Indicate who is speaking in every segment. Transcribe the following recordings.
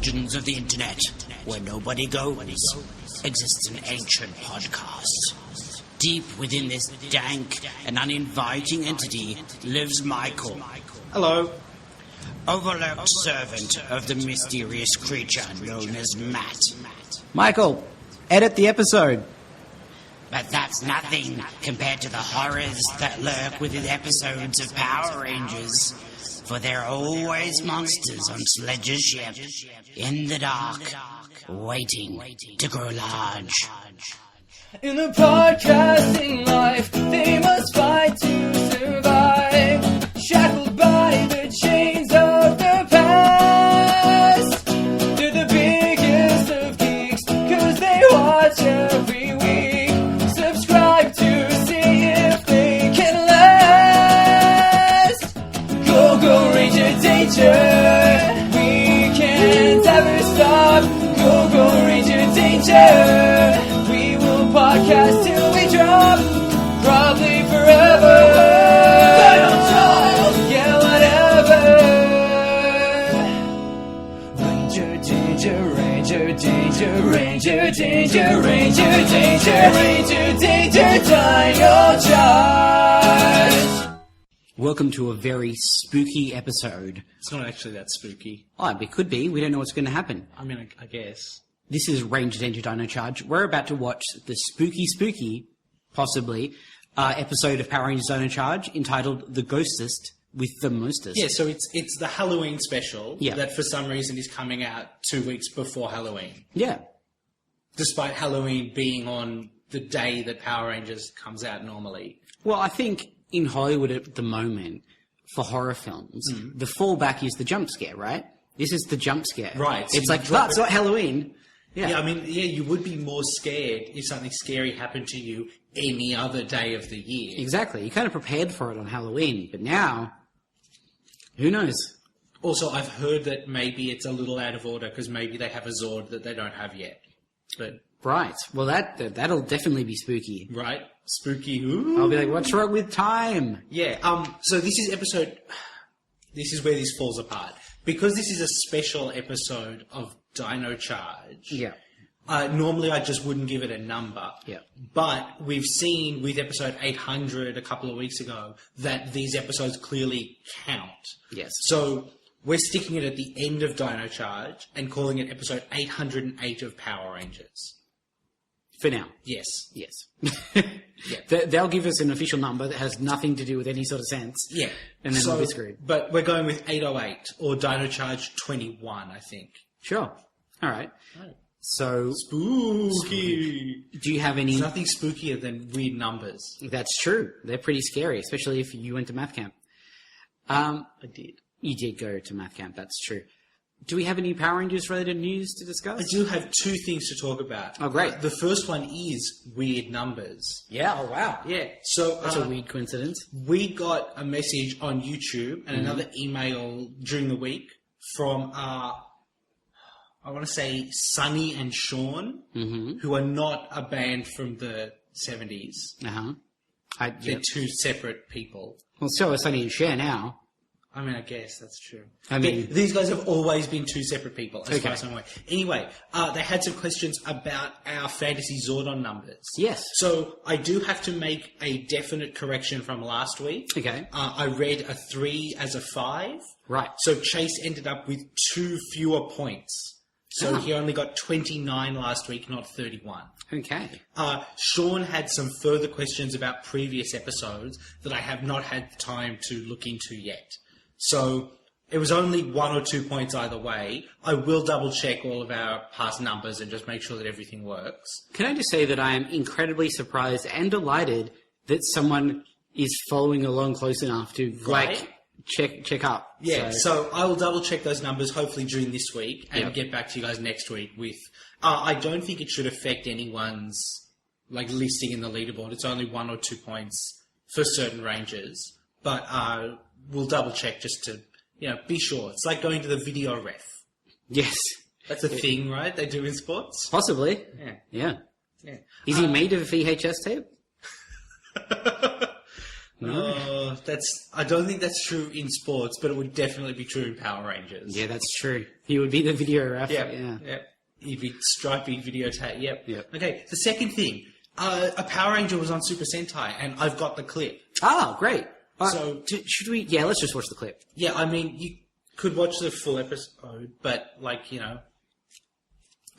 Speaker 1: bastions of the internet, where nobody goes, exists an ancient podcast. Deep within this dank and uninviting entity lives Michael.
Speaker 2: Hello.
Speaker 1: Overlooked servant of the mysterious creature known as Matt.
Speaker 2: Michael, edit the episode.
Speaker 1: But that's nothing compared to the horrors that lurk within episodes of Power Rangers. For there are always monsters on Sledge's ship, in the dark, waiting to grow large.
Speaker 3: In the podcasting life, they must fight to survive, shackled by the chains of the past. They're the biggest of geeks, 'cause they watch every week. Subscribe to see if they can last. Go Ranger Danger, we can't ever stop. Go Ranger Danger, we will podcast till we drop, probably forever. Dino Charge, yeah, whatever. Ranger Danger, Ranger Danger, Ranger Danger, Ranger Danger, Ranger Danger, Dino Charge.
Speaker 2: Welcome to a very spooky episode.
Speaker 4: It's not actually that spooky.
Speaker 2: Oh, it could be. We don't know what's going to happen.
Speaker 4: I mean, I guess.
Speaker 2: This is Rangers Dino Charge. We're about to watch the spooky, possibly, episode of Power Rangers Dino Charge entitled The Ghostest With The Mostest.
Speaker 4: Yeah, so it's the Halloween special
Speaker 2: Yeah.
Speaker 4: that for some reason is coming out 2 weeks before Halloween.
Speaker 2: Yeah.
Speaker 4: Despite Halloween being on the day that Power Rangers comes out normally.
Speaker 2: Well, I think in Hollywood at the moment, for horror films, the fallback is the jump scare, right? This is the jump scare.
Speaker 4: Right, so
Speaker 2: It's
Speaker 4: you
Speaker 2: like,
Speaker 4: drop
Speaker 2: that's not Halloween.
Speaker 4: Yeah, I mean, you would be more scared if something scary happened to you any other day of the year.
Speaker 2: Exactly. You kind of prepared for it on Halloween, but now, who knows?
Speaker 4: Also, I've heard that maybe it's a little out of order because maybe they have a Zord that they don't have yet. But
Speaker 2: Right. Well, that'll definitely be spooky.
Speaker 4: right, spooky. Ooh.
Speaker 2: I'll be like, what's wrong with time?
Speaker 4: Yeah. So this is episode. This is where this falls apart because this is a special episode of Dino Charge.
Speaker 2: Yeah.
Speaker 4: Normally, I just wouldn't give it a number.
Speaker 2: Yeah.
Speaker 4: But we've seen with episode 800 a couple of weeks ago that these episodes clearly count.
Speaker 2: Yes.
Speaker 4: So we're sticking it at the end of Dino Charge and calling it episode 808 of Power Rangers.
Speaker 2: For now.
Speaker 4: Yes.
Speaker 2: Yes.
Speaker 4: Yeah.
Speaker 2: They'll give us an official number that has nothing to do with any sort of sense.
Speaker 4: Yeah.
Speaker 2: And then
Speaker 4: so,
Speaker 2: we'll be screwed.
Speaker 4: But we're going with 808 or Dino Charge 21, I think.
Speaker 2: Sure. All right. So,
Speaker 4: Spooky.
Speaker 2: do you have any...
Speaker 4: There's nothing spookier than weird numbers.
Speaker 2: That's true. They're pretty scary, especially if you went to math camp.
Speaker 4: I did.
Speaker 2: You did go to math camp, that's true. Do we have any Power Rangers related news to discuss?
Speaker 4: I do have two things to talk about.
Speaker 2: Oh, great.
Speaker 4: The first one is weird numbers.
Speaker 2: Yeah, oh wow.
Speaker 4: Yeah, so
Speaker 2: That's a weird coincidence.
Speaker 4: we got a message on YouTube and another email during the week from, I want to say, Sunny and Sean, who are not a band from the 70s.
Speaker 2: Uh-huh.
Speaker 4: They're two separate people.
Speaker 2: Well, so is Sonny and Cher now.
Speaker 4: I mean, I guess that's true.
Speaker 2: I mean-
Speaker 4: these guys have always been two separate people, as
Speaker 2: Okay.
Speaker 4: far as I'm aware. Anyway, they had some questions about our Fantasy Zordon numbers.
Speaker 2: Yes.
Speaker 4: So I do have to make a definite correction from last week.
Speaker 2: Okay.
Speaker 4: I read a 3 as a 5.
Speaker 2: Right.
Speaker 4: So Chase ended up with 2 fewer points. So
Speaker 2: Ah.
Speaker 4: he only got 29 last week, not 31.
Speaker 2: Okay.
Speaker 4: Sean had some further questions about previous episodes that I have not had time to look into yet. So it was only 1 or 2 points either way. I will double check all of our past numbers and just make sure that everything works.
Speaker 2: Can I just say that I am incredibly surprised and delighted that someone is following along close enough to,
Speaker 4: Right.
Speaker 2: check up.
Speaker 4: Yeah, so I will double check those numbers hopefully during this week and get back to you guys next week with... I don't think it should affect anyone's listing in the leaderboard. It's only 1 or 2 points for certain ranges. But we'll double check just to, be sure. It's like going to the video ref.
Speaker 2: Yes.
Speaker 4: That's a thing, right? They do in sports?
Speaker 2: Possibly.
Speaker 4: Yeah.
Speaker 2: Yeah. Is he made of VHS tape?
Speaker 4: I don't think that's true in sports, but it would definitely be true in Power Rangers.
Speaker 2: Yeah, that's true. He would be the video ref.
Speaker 4: Yep.
Speaker 2: Yeah.
Speaker 4: Yep. He'd be stripy videotape. Yep.
Speaker 2: Yep.
Speaker 4: Okay. The second thing, a Power Ranger was on Super Sentai, and I've got the clip.
Speaker 2: Oh, great.
Speaker 4: So-
Speaker 2: should we? Yeah, let's just watch the clip.
Speaker 4: Yeah, I mean, you could watch the full episode, but like, you know,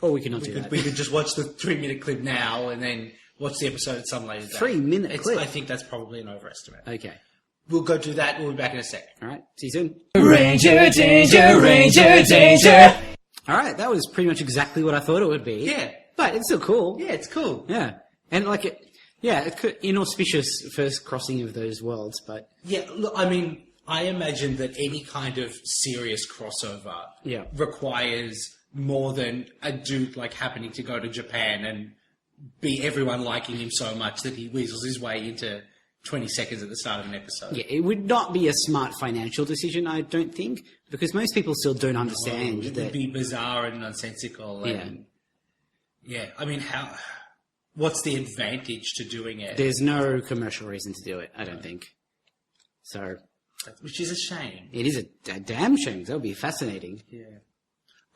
Speaker 2: Or we can not do that.
Speaker 4: we could just watch the 3-minute clip now and then watch the episode at some later date.
Speaker 2: 3-minute clip?
Speaker 4: I think that's probably an overestimate.
Speaker 2: Okay.
Speaker 4: We'll go do that. We'll be back in a sec.
Speaker 2: All right. See you soon.
Speaker 3: Ranger danger, Ranger danger.
Speaker 2: All right. That was pretty much exactly what I thought it would be.
Speaker 4: Yeah.
Speaker 2: But it's still cool.
Speaker 4: Yeah, it's cool.
Speaker 2: Yeah. And like it, yeah, it could, inauspicious first crossing of those worlds, but
Speaker 4: Yeah, look, I mean, I imagine that any kind of serious crossover
Speaker 2: Yeah.
Speaker 4: requires more than a dude like happening to go to Japan and be everyone liking him so much that he weasels his way into 20 seconds at the start of an episode.
Speaker 2: yeah, it would not be a smart financial decision, I don't think, because most people still don't understand
Speaker 4: It
Speaker 2: that.
Speaker 4: would be bizarre and nonsensical. And, yeah, I mean, what's the advantage to doing it?
Speaker 2: There's no commercial reason to do it, I don't think. So
Speaker 4: Which is a shame.
Speaker 2: it is a damn shame. That would be fascinating.
Speaker 4: Yeah.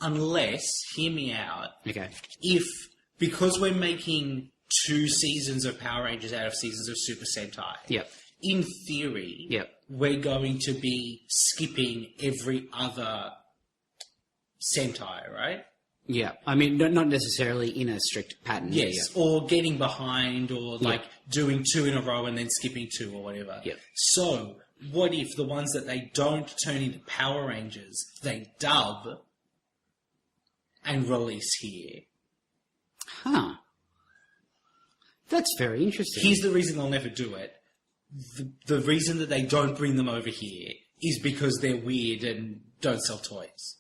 Speaker 4: Unless, hear me out,
Speaker 2: Okay.
Speaker 4: if, because we're making 2 seasons of Power Rangers out of seasons of Super Sentai,
Speaker 2: Yep.
Speaker 4: in theory,
Speaker 2: Yep.
Speaker 4: we're going to be skipping every other Sentai, right?
Speaker 2: Yeah. I mean, not necessarily in a strict pattern.
Speaker 4: Yes,
Speaker 2: Yeah.
Speaker 4: or getting behind, or like doing 2 in a row and then skipping 2 or whatever.
Speaker 2: Yep.
Speaker 4: So, what if the ones that they don't turn into Power Rangers, they dub and release here?
Speaker 2: Huh. That's very interesting.
Speaker 4: Here's the reason they'll never do it. The reason that they don't bring them over here is because they're weird and don't sell toys.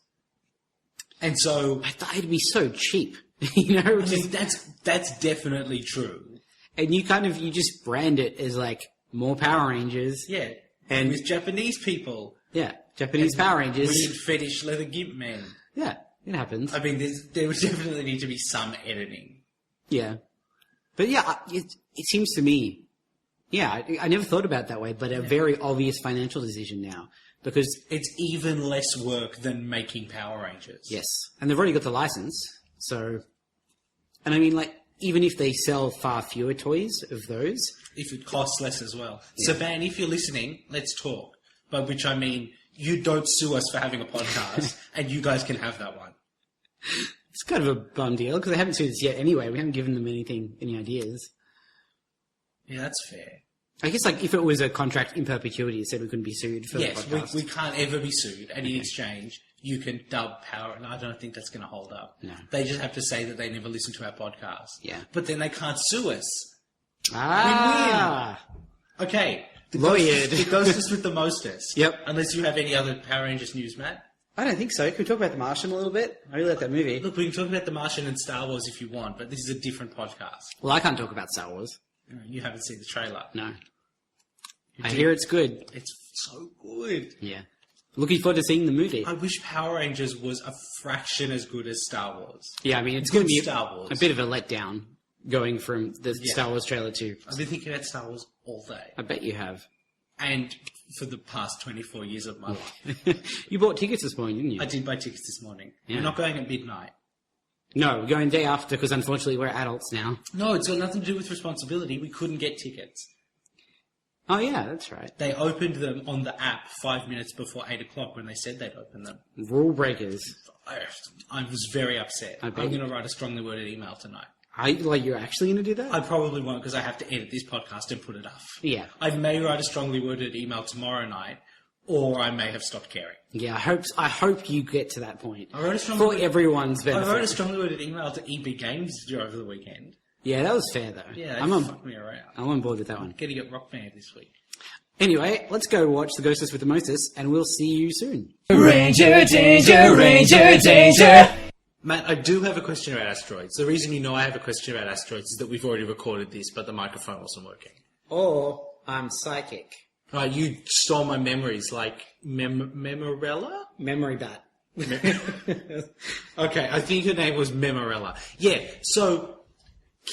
Speaker 4: And so,
Speaker 2: I thought it'd be so cheap, you know?
Speaker 4: I mean, that's definitely true.
Speaker 2: And you just brand it as like more Power Rangers.
Speaker 4: Yeah.
Speaker 2: And-
Speaker 4: with Japanese people.
Speaker 2: Yeah. Japanese Power Rangers.
Speaker 4: Weird fetish leather gimp men.
Speaker 2: Yeah. It happens.
Speaker 4: I mean, there would definitely need to be some editing.
Speaker 2: Yeah. But yeah, it seems to me, yeah, I never thought about it that way, but a very obvious financial decision now. Because,
Speaker 4: It's even less work than making Power Rangers.
Speaker 2: yes, and they've already got the license, so, and I mean, like, even if they sell far fewer toys of those,
Speaker 4: If it costs less as well. So, Ban, if you're listening, let's talk. By which I mean, you don't sue us for having a podcast, and you guys can have that one.
Speaker 2: it's kind of a bum deal, because they haven't sued us yet anyway. We haven't given them any ideas.
Speaker 4: Yeah, that's fair.
Speaker 2: I guess, like, if it was a contract in perpetuity, it said we couldn't be sued for
Speaker 4: Yes,
Speaker 2: the podcast.
Speaker 4: we can't ever be sued, and in exchange, you can dub Power, and I don't think that's going to hold up.
Speaker 2: No.
Speaker 4: They just have to say that they never listen to our podcast.
Speaker 2: Yeah.
Speaker 4: But then they can't sue us.
Speaker 2: Ah!
Speaker 4: Okay.
Speaker 2: Lawyered.
Speaker 4: The Ghostest With The Mostest.
Speaker 2: Yep.
Speaker 4: Unless you have any other Power Rangers news, Matt.
Speaker 2: I don't think so. Can we talk about The Martian a little bit? I really like that movie.
Speaker 4: Look, we can talk about The Martian and Star Wars if you want, but this is a different podcast.
Speaker 2: Well, I can't talk about Star Wars.
Speaker 4: You haven't seen the trailer.
Speaker 2: No. I hear it's good.
Speaker 4: It's so good.
Speaker 2: Yeah. Looking forward to seeing the movie.
Speaker 4: I wish Power Rangers was a fraction as good as Star Wars.
Speaker 2: Yeah, I mean, it's going to be
Speaker 4: Star Wars.
Speaker 2: a bit of a letdown going from the Star Wars trailer to...
Speaker 4: I've been thinking about Star Wars all day.
Speaker 2: I bet you have.
Speaker 4: And for the past 24 years of my life.
Speaker 2: You bought tickets this morning, didn't you?
Speaker 4: I did buy tickets this morning.
Speaker 2: Yeah.
Speaker 4: We're not going at midnight.
Speaker 2: No, we're going day after because unfortunately we're adults now.
Speaker 4: No, it's got nothing to do with responsibility. We couldn't get tickets.
Speaker 2: Oh, yeah, that's right.
Speaker 4: They opened them on the app 5 minutes before 8 o'clock when they said they'd open them.
Speaker 2: Rule breakers.
Speaker 4: I was very upset.
Speaker 2: I
Speaker 4: I'm
Speaker 2: bet.
Speaker 4: going to write a strongly worded email tonight.
Speaker 2: You're actually going to do that?
Speaker 4: I probably won't because I have to edit this podcast and put it up.
Speaker 2: Yeah.
Speaker 4: I may write a strongly worded email tomorrow night, or I may have stopped caring.
Speaker 2: Yeah, I hope you get to that point.
Speaker 4: I wrote a strongly
Speaker 2: For
Speaker 4: worded-
Speaker 2: everyone's benefit.
Speaker 4: I wrote a strongly worded email to EB Games over the weekend.
Speaker 2: Yeah, that was fair, though.
Speaker 4: Yeah, they
Speaker 2: I'm on
Speaker 4: fucked me around.
Speaker 2: board with that one.
Speaker 4: Getting at Rock Band this week.
Speaker 2: Anyway, let's go watch The Ghostest With The Mostest, and we'll see you soon.
Speaker 3: Ranger danger, Ranger danger.
Speaker 4: Matt, I do have a question about asteroids. The reason you know I have a question about asteroids is that we've already recorded this, but the microphone wasn't working.
Speaker 2: Or I'm psychic.
Speaker 4: Right, you stole my memories like Memorella?
Speaker 2: Memory bat.
Speaker 4: Okay, I think her name was Memorella. Yeah, so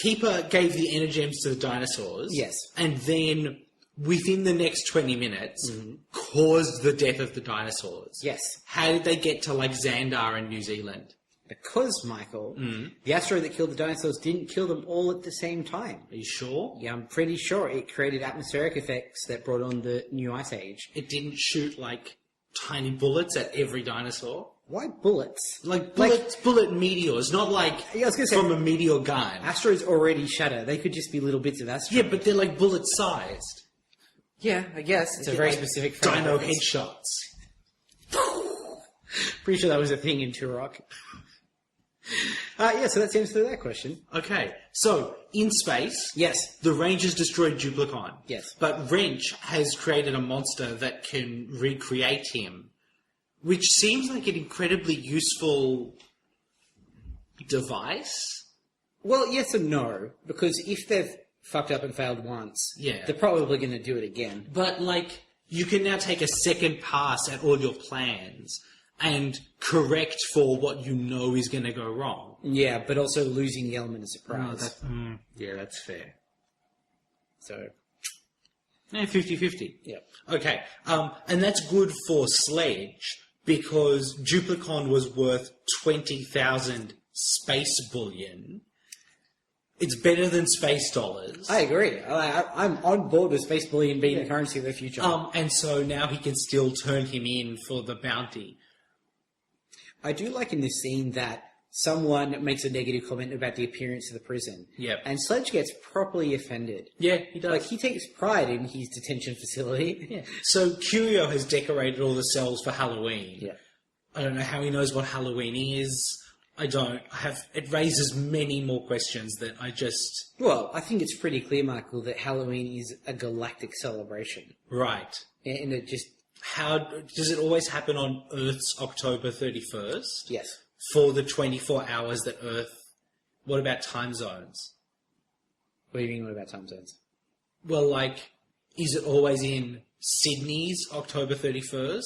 Speaker 4: Keeper gave the energems to the dinosaurs.
Speaker 2: Yes.
Speaker 4: And then within the next 20 minutes, caused the death of the dinosaurs.
Speaker 2: Yes.
Speaker 4: How did they get to, like, Xandar in New Zealand?
Speaker 2: Because, Michael, the asteroid that killed the dinosaurs didn't kill them all at the same time.
Speaker 4: Are you sure?
Speaker 2: Yeah, I'm pretty sure it created atmospheric effects that brought on the new ice age.
Speaker 4: It didn't shoot, like, tiny bullets at every dinosaur?
Speaker 2: Why bullets?
Speaker 4: Like, bullet meteors, not like
Speaker 2: Yeah, I was gonna say-
Speaker 4: from a meteor gun.
Speaker 2: Asteroids already shatter. They could just be little bits of
Speaker 4: Yeah,
Speaker 2: asteroids.
Speaker 4: but they're, like, bullet-sized.
Speaker 2: Yeah, I guess. It's a very
Speaker 4: Like
Speaker 2: specific...
Speaker 4: Dino
Speaker 2: frame.
Speaker 4: headshots.
Speaker 2: Pretty sure that was a thing in Turok. Yeah, so that's the answer to that question.
Speaker 4: Okay, so, in space...
Speaker 2: Yes.
Speaker 4: The Rangers destroyed Duplicon.
Speaker 2: Yes.
Speaker 4: But Wrench has created a monster that can recreate him, which seems like an incredibly useful device.
Speaker 2: Well, yes and no, because if they've fucked up and failed once,
Speaker 4: Yeah.
Speaker 2: they're probably going to do it again.
Speaker 4: But, like, you can now take a second pass at all your plans and correct for what you know is going to go wrong.
Speaker 2: Yeah, but also losing the element of surprise.
Speaker 4: Yeah, that's fair.
Speaker 2: So,
Speaker 4: Yeah, 50-50.
Speaker 2: yeah.
Speaker 4: Okay, and that's good for Sledge because Duplicon was worth 20,000 space bullion. It's better than space dollars.
Speaker 2: I agree. I'm on board with space bullion being the currency of the future.
Speaker 4: And so now he can still turn him in for the bounty.
Speaker 2: I do like in this scene that someone makes a negative comment about the appearance of the prison.
Speaker 4: Yep.
Speaker 2: And Sledge gets properly offended.
Speaker 4: Yeah, he does.
Speaker 2: Like, he takes pride in his detention facility.
Speaker 4: Yeah. So Curio has decorated all the cells for Halloween.
Speaker 2: Yeah.
Speaker 4: I don't know how he knows what Halloween is. I don't. It raises many more questions that I just...
Speaker 2: Well, I think it's pretty clear, Michael, that Halloween is a galactic celebration.
Speaker 4: Right.
Speaker 2: And it just...
Speaker 4: How does it always happen on Earth's October 31st?
Speaker 2: Yes.
Speaker 4: For the 24 hours that Earth... What about time zones?
Speaker 2: What do you mean, what about time zones?
Speaker 4: Well, like, is it always in Sydney's October 31st?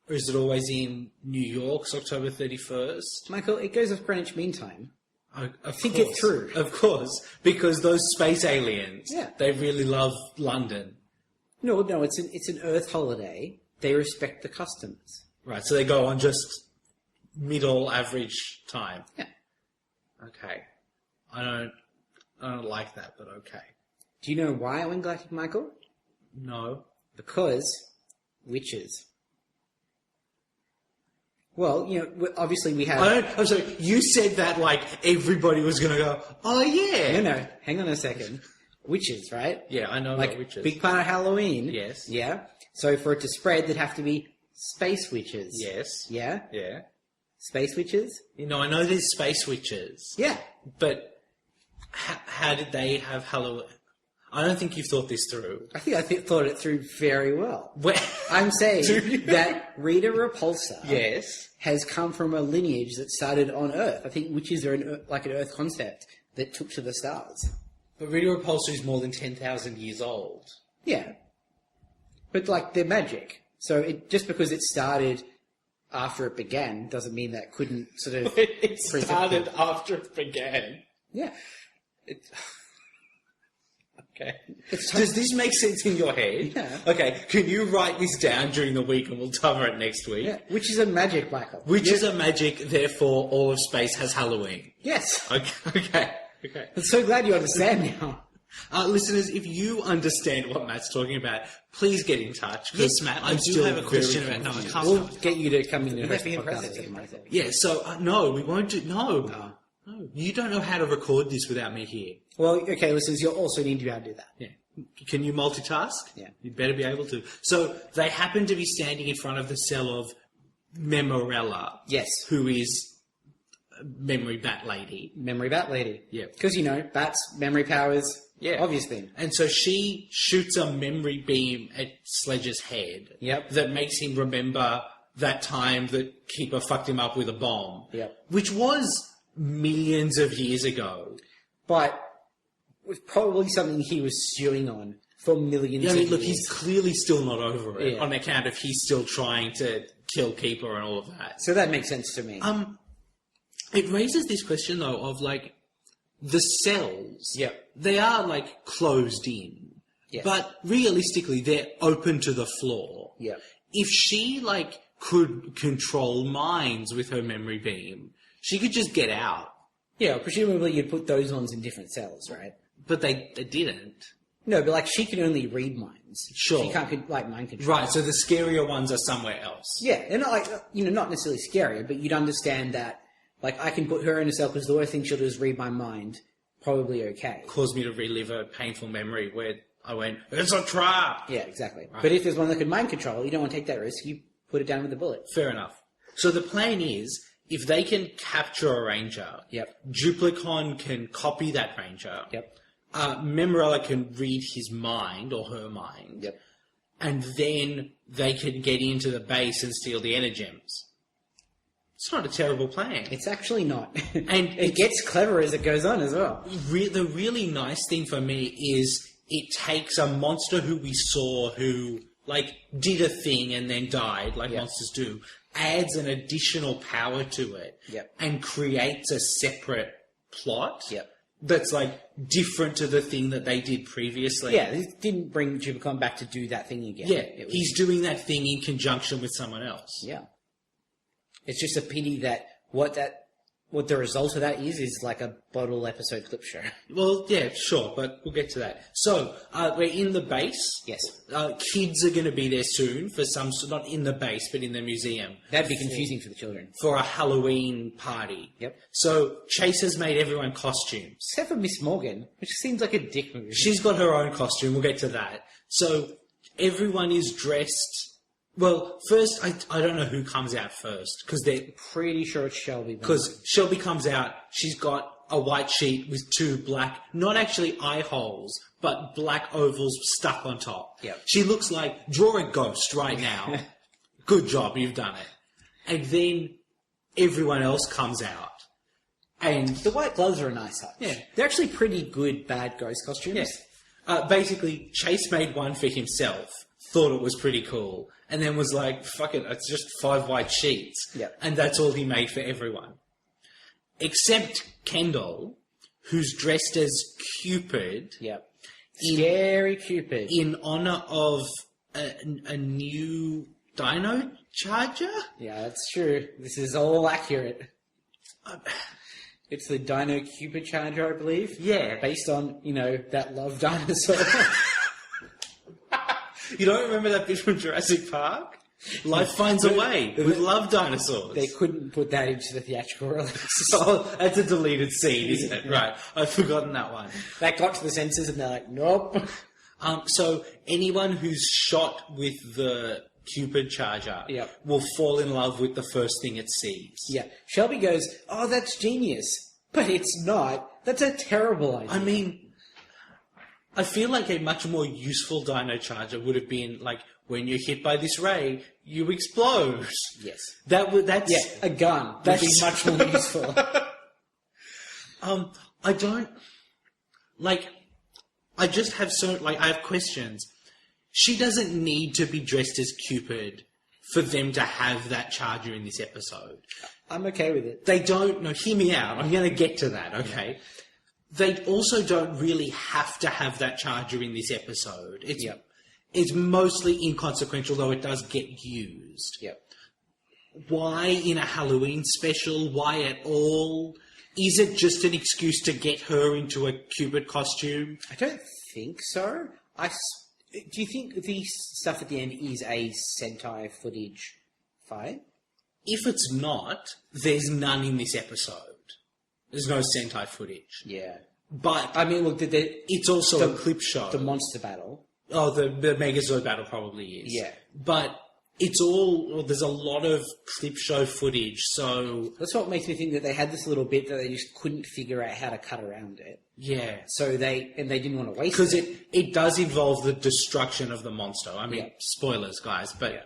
Speaker 4: Or is it always in New York's October 31st?
Speaker 2: Michael, it goes off Greenwich Mean Time.
Speaker 4: Think
Speaker 2: it through.
Speaker 4: Of course. Because those space aliens,
Speaker 2: Yeah.
Speaker 4: they really love London.
Speaker 2: No, it's an Earth holiday. They respect the customs.
Speaker 4: Right, so they go on just middle average time.
Speaker 2: Yeah.
Speaker 4: Okay. I don't like that, but okay.
Speaker 2: Do you know why I went galactic, Michael?
Speaker 4: No.
Speaker 2: Because witches. Well, obviously we have...
Speaker 4: I'm sorry, you said that like everybody was going to go, oh yeah.
Speaker 2: No, hang on a second. Witches, right?
Speaker 4: Yeah, I know
Speaker 2: Like,
Speaker 4: about witches.
Speaker 2: big part of Halloween.
Speaker 4: Yes.
Speaker 2: Yeah? So for it to spread, there'd have to be space witches.
Speaker 4: Yes.
Speaker 2: Yeah?
Speaker 4: Yeah.
Speaker 2: Space witches?
Speaker 4: You know, I know there's space witches.
Speaker 2: Yeah.
Speaker 4: But how did they have Halloween? I don't think you've thought this through.
Speaker 2: I think I thought it through very well.
Speaker 4: Where?
Speaker 2: I'm saying that Rita Repulsa
Speaker 4: Yes.
Speaker 2: has come from a lineage that started on Earth. I think witches are like an Earth concept that took to the stars.
Speaker 4: But Rita Repulsa is more than 10,000 years old.
Speaker 2: Yeah. But, like, they're magic. So just because it started after it began doesn't mean that couldn't sort of...
Speaker 4: It started after it began.
Speaker 2: Yeah.
Speaker 4: Okay.
Speaker 2: It's
Speaker 4: Does this make sense in your head?
Speaker 2: Yeah.
Speaker 4: Okay, can you write this down during the week and we'll cover it next week?
Speaker 2: Yeah. Witches are magic, Michael.
Speaker 4: Witches are magic, therefore all of space has Halloween.
Speaker 2: Yes.
Speaker 4: Okay.
Speaker 2: I'm so glad you understand now.
Speaker 4: Listeners, if you understand what Matt's talking about, please get in touch.
Speaker 1: Yes, Matt, I do have a question about... No, I can't.
Speaker 2: We'll get you to come in and
Speaker 1: Let's
Speaker 2: host
Speaker 1: be
Speaker 2: the
Speaker 1: impressive.
Speaker 2: podcast, Michael.
Speaker 4: Yeah, so, no, we won't do... No. You don't know how to record this without me here.
Speaker 2: Well, okay, listeners, you'll also need to be able to do that.
Speaker 4: Yeah. Can you multitask?
Speaker 2: Yeah.
Speaker 4: You'd better be able to. So, they happen to be standing in front of the cell of Memorella.
Speaker 2: Yes.
Speaker 4: Who is Memory Bat Lady.
Speaker 2: Memory Bat Lady.
Speaker 4: Yeah.
Speaker 2: Because, bats, memory powers,
Speaker 4: Yeah.
Speaker 2: obvious thing.
Speaker 4: And so she shoots a memory beam at Sledge's head.
Speaker 2: Yep.
Speaker 4: That makes him remember that time that Keeper fucked him up with a bomb.
Speaker 2: Yep.
Speaker 4: Which was millions of years ago.
Speaker 2: But it was probably something he was stewing on for millions
Speaker 4: Yeah, I
Speaker 2: of
Speaker 4: mean, look,
Speaker 2: years.
Speaker 4: he's clearly still not over it
Speaker 2: Yeah.
Speaker 4: on account of he's still trying to kill Keeper and all of that.
Speaker 2: So that makes sense to me.
Speaker 4: It raises this question, though, of, like, the cells.
Speaker 2: Yep.
Speaker 4: They are, like, closed in.
Speaker 2: Yes.
Speaker 4: But realistically, they're open to the floor.
Speaker 2: Yeah.
Speaker 4: If she, like, could control minds with her memory beam, she could just get out.
Speaker 2: Yeah, presumably you'd put those ones in different cells, right?
Speaker 4: But they didn't.
Speaker 2: No, but like she can only read minds.
Speaker 4: Sure.
Speaker 2: She can't like mind control.
Speaker 4: Right, so the scarier ones are somewhere else.
Speaker 2: Yeah, they're not like, not necessarily scarier, but you'd understand that, like, I can put her in a cell because the worst thing she'll do is read my mind. Probably okay.
Speaker 4: Caused me to relive a painful memory where I went, it's a trap!
Speaker 2: Yeah, exactly.
Speaker 4: Right.
Speaker 2: But if there's one that could mind control, you don't want to take that risk. You put it down with a bullet.
Speaker 4: Fair enough. So the plan is, if they can capture a ranger,
Speaker 2: Yep.
Speaker 4: Duplicon can copy that ranger,
Speaker 2: Yep.
Speaker 4: Memorella can read his mind or her mind,
Speaker 2: Yep.
Speaker 4: and then they can get into the base and steal the energems. It's not a terrible plan.
Speaker 2: It's actually not.
Speaker 4: And
Speaker 2: it gets clever as it goes on as well.
Speaker 4: The really nice thing for me is it takes a monster who we saw who, like, did a thing and then died, like
Speaker 2: Yep.
Speaker 4: monsters do, adds an additional power to it,
Speaker 2: Yep.
Speaker 4: and creates a separate plot
Speaker 2: Yep.
Speaker 4: that's, like, different to the thing that they did previously.
Speaker 2: Yeah, this didn't bring Jupicon back to do that thing again.
Speaker 4: Yeah,
Speaker 2: It was-
Speaker 4: he's doing that thing in conjunction with someone else.
Speaker 2: Yeah. It's just a pity that what the result of that is like a bottle episode clip show.
Speaker 4: Well, yeah, sure, but we'll get to that. So, we're in the base.
Speaker 2: Yes.
Speaker 4: Kids are going to be there soon for some, not in the base, but in the museum.
Speaker 2: That'd be confusing for the children.
Speaker 4: For a Halloween party.
Speaker 2: Yep.
Speaker 4: So, Chase has made everyone costumes.
Speaker 2: Except for Miss Morgan, which seems like a dick move.
Speaker 4: She's got her own costume, we'll get to that. So, everyone is dressed... Well, first, I don't know who comes out first, because they're...
Speaker 2: Pretty sure it's Shelby.
Speaker 4: Because Shelby comes out, she's got a white sheet with two black, not actually eye holes, but black ovals stuck on top.
Speaker 2: Yep.
Speaker 4: She looks like, draw a ghost right now. Good job, you've done it. And then everyone else comes out. And
Speaker 2: The white gloves are a nice touch.
Speaker 4: Yeah.
Speaker 2: They're actually pretty good bad ghost costumes.
Speaker 4: yes, basically, Chase made one for himself, thought it was pretty cool, and then was like, fuck it, it's just 5 white sheets.
Speaker 2: Yep.
Speaker 4: And that's all he made for everyone. Except Kendall, who's dressed as Cupid
Speaker 2: Yep. Scary Cupid.
Speaker 4: in honor of a new Dino Charger?
Speaker 2: Yeah, that's true. This is all accurate. It's the Dino Cupid Charger, I believe.
Speaker 4: Yeah.
Speaker 2: Based on, that love dinosaur.
Speaker 4: You don't remember that bit from Jurassic Park? Life finds a way with love dinosaurs.
Speaker 2: They couldn't put that into the theatrical release.
Speaker 4: Oh, that's a deleted scene, isn't it? Right. I've forgotten that one.
Speaker 2: That got to the censors and they're like, nope.
Speaker 4: So anyone who's shot with the Cupid charger
Speaker 2: Yep.
Speaker 4: will fall in love with the first thing it sees.
Speaker 2: Yeah. Shelby goes, oh, that's genius. But it's not. That's a terrible idea.
Speaker 4: I mean, I feel like a much more useful Dino Charger would have been like, when you're hit by this ray, you explode.
Speaker 2: Yes.
Speaker 4: That's
Speaker 2: Yeah, a gun. That'd be much more useful.
Speaker 4: I don't like. I just have I have questions. She doesn't need to be dressed as Cupid for them to have that charger in this episode.
Speaker 2: I'm okay with it.
Speaker 4: They don't. No, hear me out. I'm going to get to that. Okay. They also don't really have to have that charger in this episode. It's mostly inconsequential, though it does get used.
Speaker 2: Yep.
Speaker 4: Why in a Halloween special? Why at all? Is it just an excuse to get her into a Cupid costume?
Speaker 2: I don't think so. Do you think the stuff at the end is a Sentai footage fight?
Speaker 4: If it's not, there's none in this episode. There's no Sentai footage.
Speaker 2: Yeah.
Speaker 4: But
Speaker 2: I mean, look,
Speaker 4: it's also a clip show.
Speaker 2: The monster battle.
Speaker 4: Oh, the Megazord battle probably is.
Speaker 2: Yeah.
Speaker 4: But it's all... There's a lot of clip show footage, so...
Speaker 2: That's what makes me think that they had this little bit that they just couldn't figure out how to cut around it.
Speaker 4: Yeah.
Speaker 2: So they didn't want to waste
Speaker 4: Because
Speaker 2: it.
Speaker 4: it does involve the destruction of the monster. I mean,
Speaker 2: Yeah.
Speaker 4: spoilers, guys, but...
Speaker 2: Yeah.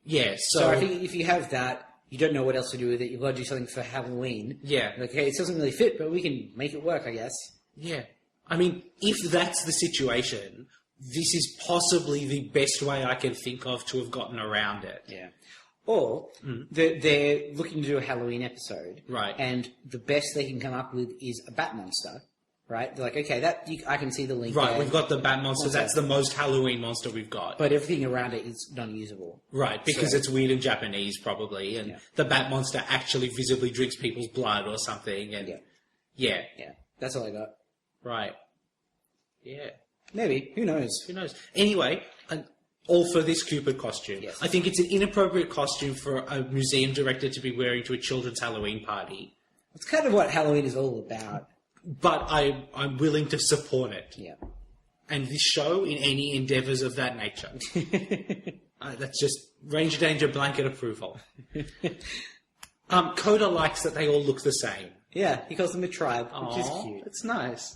Speaker 4: Yeah,
Speaker 2: So I think if you have that, you don't know what else to do with it. You've got to do something for Halloween.
Speaker 4: Yeah.
Speaker 2: Like, hey, it doesn't really fit, but we can make it work, I guess.
Speaker 4: Yeah. I mean, if that's the situation, this is possibly the best way I can think of to have gotten around it.
Speaker 2: Yeah. Or they're looking to do a Halloween episode.
Speaker 4: Right.
Speaker 2: And the best they can come up with is a bat monster. right? They're like, okay, I can see the link.
Speaker 4: Right,
Speaker 2: there.
Speaker 4: we've got the bat monster.
Speaker 2: Okay.
Speaker 4: That's the most Halloween monster we've got.
Speaker 2: But everything around it is non-usable.
Speaker 4: Right, because it's weird in Japanese, probably, and the bat monster actually visibly drinks people's blood or something, and yeah.
Speaker 2: That's all I got.
Speaker 4: Right. Yeah.
Speaker 2: Maybe. Who knows?
Speaker 4: Who knows? Anyway, all for this Cupid costume.
Speaker 2: Yes.
Speaker 4: I think it's an inappropriate costume for a museum director to be wearing to a children's Halloween party,
Speaker 2: It's kind of what Halloween is all about.
Speaker 4: but I'm willing to support it.
Speaker 2: Yeah.
Speaker 4: And this show in any endeavours of that nature. That's just Ranger Danger blanket approval. Coda likes that they all look the same.
Speaker 2: Yeah, he calls them a tribe, which is cute.
Speaker 4: It's nice.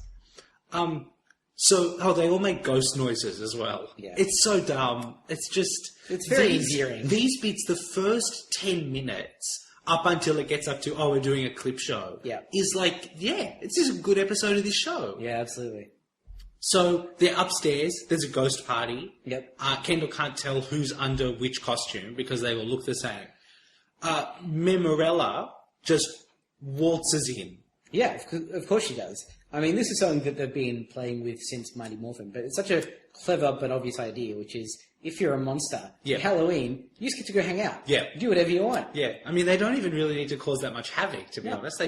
Speaker 4: So they all make ghost noises as well.
Speaker 2: Yeah.
Speaker 4: It's so dumb. It's
Speaker 2: very endearing.
Speaker 4: These bits, the first 10 minutes, up until it gets up to, we're doing a clip show, is like, it's just a good episode of this show.
Speaker 2: Yeah, absolutely.
Speaker 4: So they're upstairs, there's a ghost party.
Speaker 2: Yep.
Speaker 4: Kendall can't tell who's under which costume because they all look the same. Memorella just waltzes in.
Speaker 2: Yeah, of course she does. I mean, this is something that they've been playing with since Mighty Morphin, but it's such a clever but obvious idea, which is, if you're a monster, at Halloween, you just get to go hang out.
Speaker 4: Yeah.
Speaker 2: Do whatever you want.
Speaker 4: Yeah. I mean, they don't even really need to cause that much havoc, to be honest.